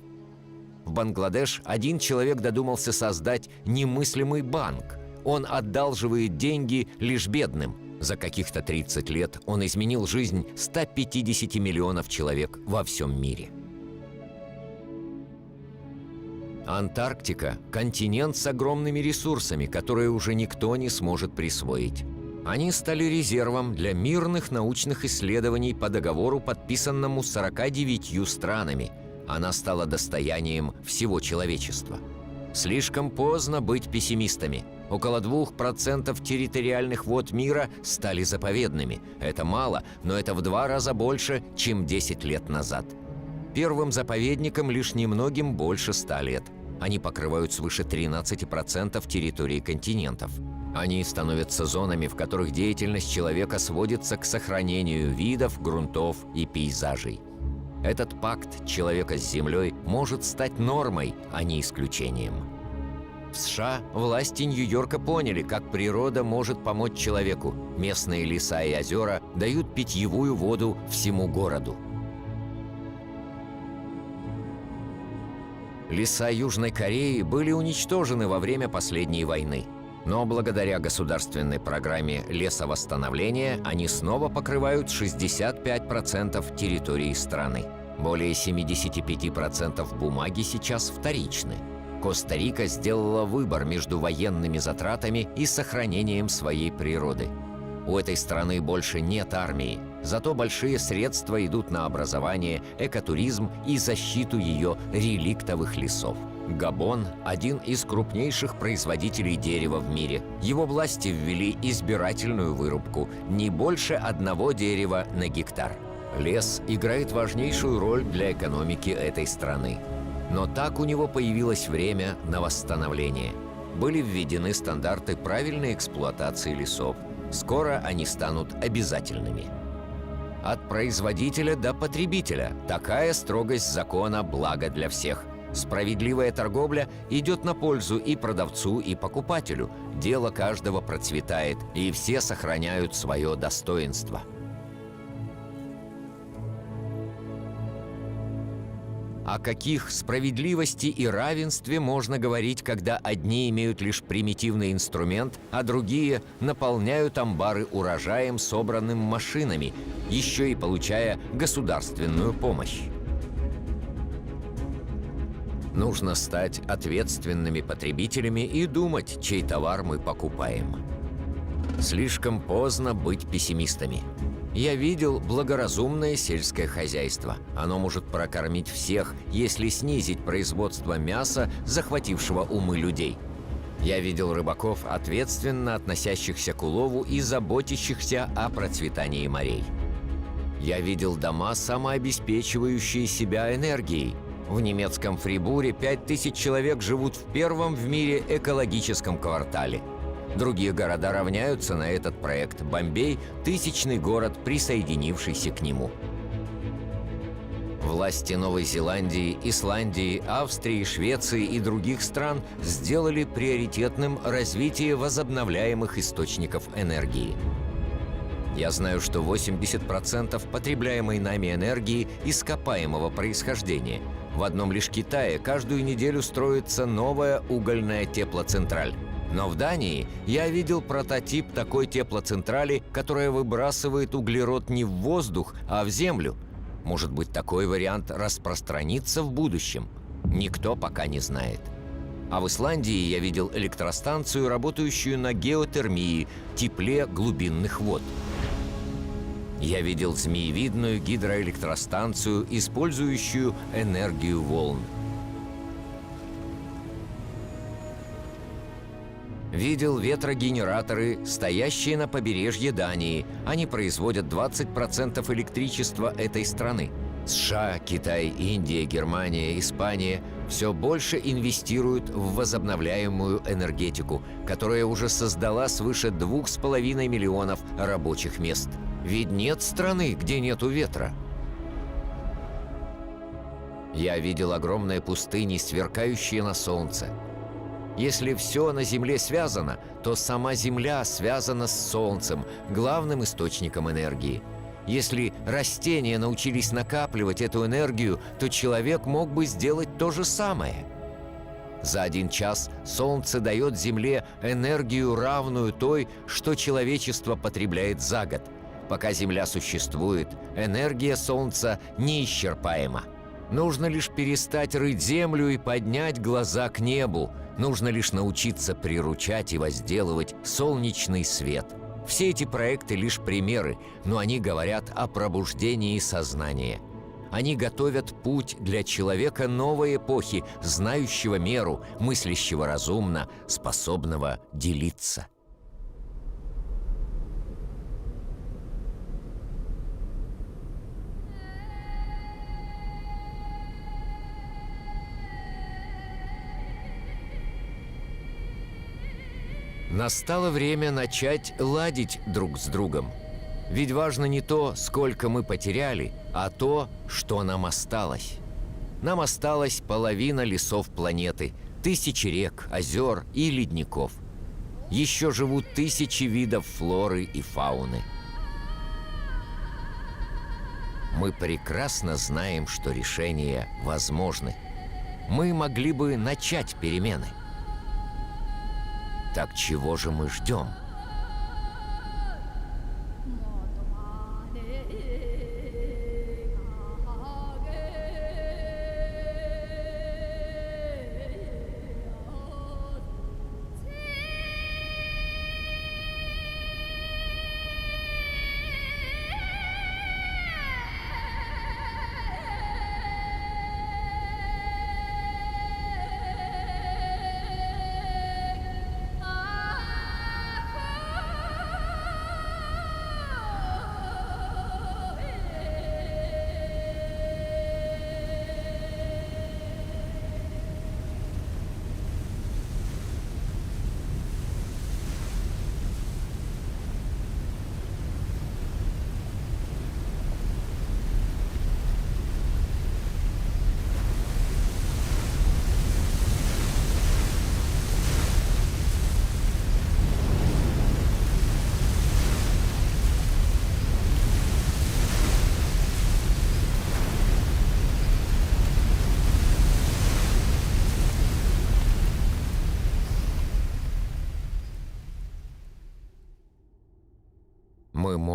В Бангладеш один человек додумался создать немыслимый банк. Он одалживает деньги лишь бедным. За каких-то 30 лет он изменил жизнь 150 миллионов человек во всем мире. Антарктика – континент с огромными ресурсами, которые уже никто не сможет присвоить. Они стали резервом для мирных научных исследований по договору, подписанному 49 странами. Она стала достоянием всего человечества. Слишком поздно быть пессимистами. Около 2% территориальных вод мира стали заповедными. Это мало, но это в 2 раза больше, чем 10 лет назад. Первым заповедникам лишь немногим больше 100 лет. Они покрывают свыше 13% территории континентов. Они становятся зонами, в которых деятельность человека сводится к сохранению видов, грунтов и пейзажей. Этот пакт человека с Землей может стать нормой, а не исключением. В США власти Нью-Йорка поняли, как природа может помочь человеку. Местные леса и озера дают питьевую воду всему городу. Леса Южной Кореи были уничтожены во время последней войны. Но благодаря государственной программе лесовосстановления они снова покрывают 65% территории страны. Более 75% бумаги сейчас вторичны. Коста-Рика сделала выбор между военными затратами и сохранением своей природы. У этой страны больше нет армии, зато большие средства идут на образование, экотуризм и защиту ее реликтовых лесов. Габон – один из крупнейших производителей дерева в мире. Его власти ввели избирательную вырубку – не больше одного дерева на гектар. Лес играет важнейшую роль для экономики этой страны. Но так у него появилось время на восстановление. Были введены стандарты правильной эксплуатации лесов. Скоро они станут обязательными. От производителя до потребителя такая строгость закона – благо для всех. Справедливая торговля идет на пользу и продавцу, и покупателю. Дело каждого процветает, и все сохраняют свое достоинство. О каких справедливости и равенстве можно говорить, когда одни имеют лишь примитивный инструмент, а другие наполняют амбары урожаем, собранным машинами, еще и получая государственную помощь? Нужно стать ответственными потребителями и думать, чей товар мы покупаем. Слишком поздно быть пессимистами. Я видел благоразумное сельское хозяйство. Оно может прокормить всех, если снизить производство мяса, захватившего умы людей. Я видел рыбаков, ответственно относящихся к улову и заботящихся о процветании морей. Я видел дома, самообеспечивающие себя энергией. В немецком Фрибуре 5000 человек живут в первом в мире экологическом квартале. Другие города равняются на этот проект. Бомбей – тысячный город, присоединившийся к нему. Власти Новой Зеландии, Исландии, Австрии, Швеции и других стран сделали приоритетным развитие возобновляемых источников энергии. Я знаю, что 80% потребляемой нами энергии ископаемого происхождения. В одном лишь Китае каждую неделю строится новая угольная теплоцентраль. Но в Дании я видел прототип такой теплоцентрали, которая выбрасывает углерод не в воздух, а в землю. Может быть, такой вариант распространится в будущем? Никто пока не знает. А в Исландии я видел электростанцию, работающую на геотермии, тепле глубинных вод. Я видел змеевидную гидроэлектростанцию, использующую энергию волн. Видел ветрогенераторы, стоящие на побережье Дании. Они производят 20% электричества этой страны. США, Китай, Индия, Германия, Испания все больше инвестируют в возобновляемую энергетику, которая уже создала свыше 2,5 миллионов рабочих мест. Ведь нет страны, где нету ветра. Я видел огромные пустыни, сверкающие на солнце. Если все на Земле связано, то сама Земля связана с Солнцем, главным источником энергии. Если растения научились накапливать эту энергию, то человек мог бы сделать то же самое. За 1 час Солнце дает Земле энергию, равную той, что человечество потребляет за год. Пока Земля существует, энергия Солнца неисчерпаема. Нужно лишь перестать рыть землю и поднять глаза к небу. Нужно лишь научиться приручать и возделывать солнечный свет. Все эти проекты лишь примеры, но они говорят о пробуждении сознания. Они готовят путь для человека новой эпохи, знающего меру, мыслящего разумно, способного делиться. Настало время начать ладить друг с другом. Ведь важно не то, сколько мы потеряли, а то, что нам осталось. Нам осталась половина лесов планеты, тысячи рек, озер и ледников. Еще живут тысячи видов флоры и фауны. Мы прекрасно знаем, что решения возможны. Мы могли бы начать перемены. Так чего же мы ждем?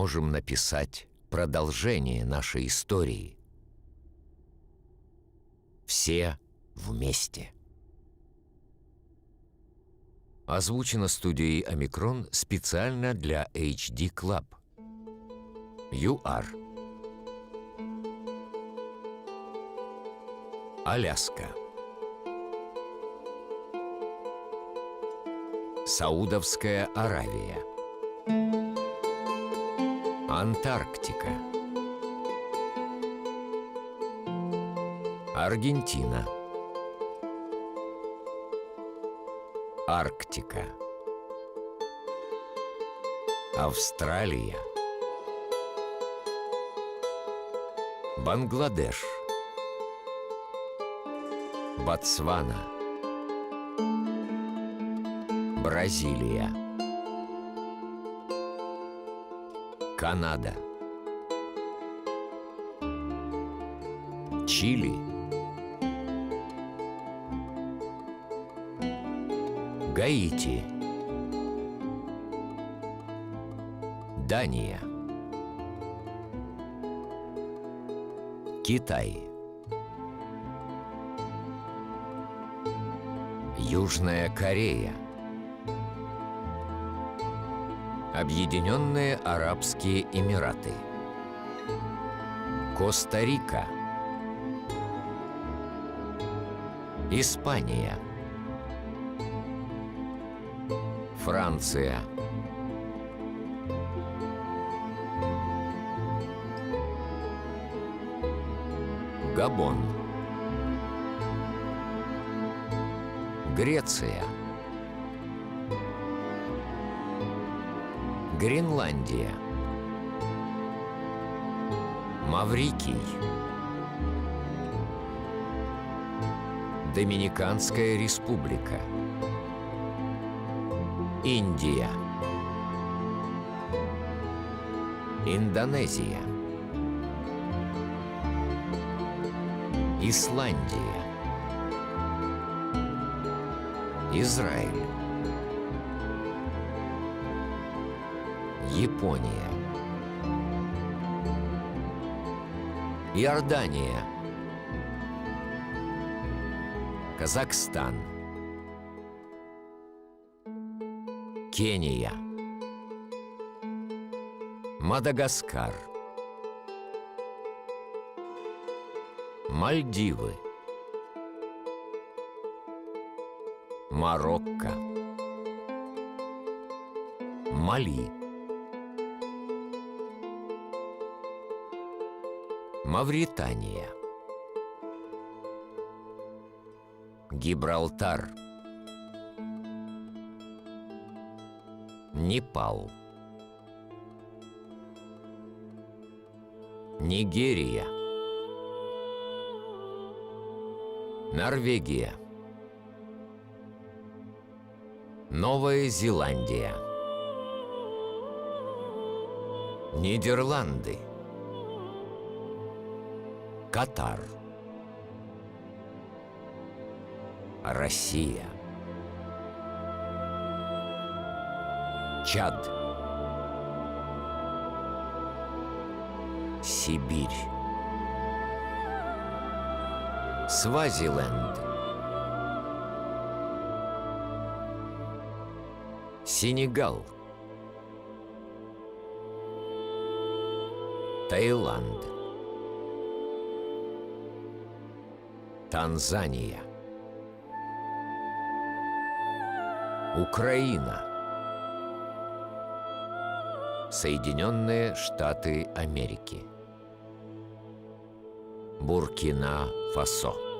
можем написать продолжение нашей истории. Все вместе. Озвучено студией «Омикрон» специально для HD Club. ЮАР. Аляска. Саудовская Аравия. Антарктика. Аргентина. Арктика. Австралия. Бангладеш. Ботсвана. Бразилия. Канада. Чили. Гаити. Дания. Китай. Южная Корея. Объединенные Арабские Эмираты. Коста-Рика. Испания. Франция. Габон. Греция. Гренландия. Маврикий. Доминиканская Республика. Индия. Индонезия. Исландия. Израиль. Япония. Иордания. Казахстан. Кения. Мадагаскар. Мальдивы. Марокко. Мали. Мавритания. Гибралтар. Непал. Нигерия. Норвегия. Новая Зеландия. Нидерланды. Катар. Россия. Чад. Сибирь. Свазиленд. Сенегал. Таиланд. Танзания. Украина. Соединенные Штаты Америки. Буркина-Фасо.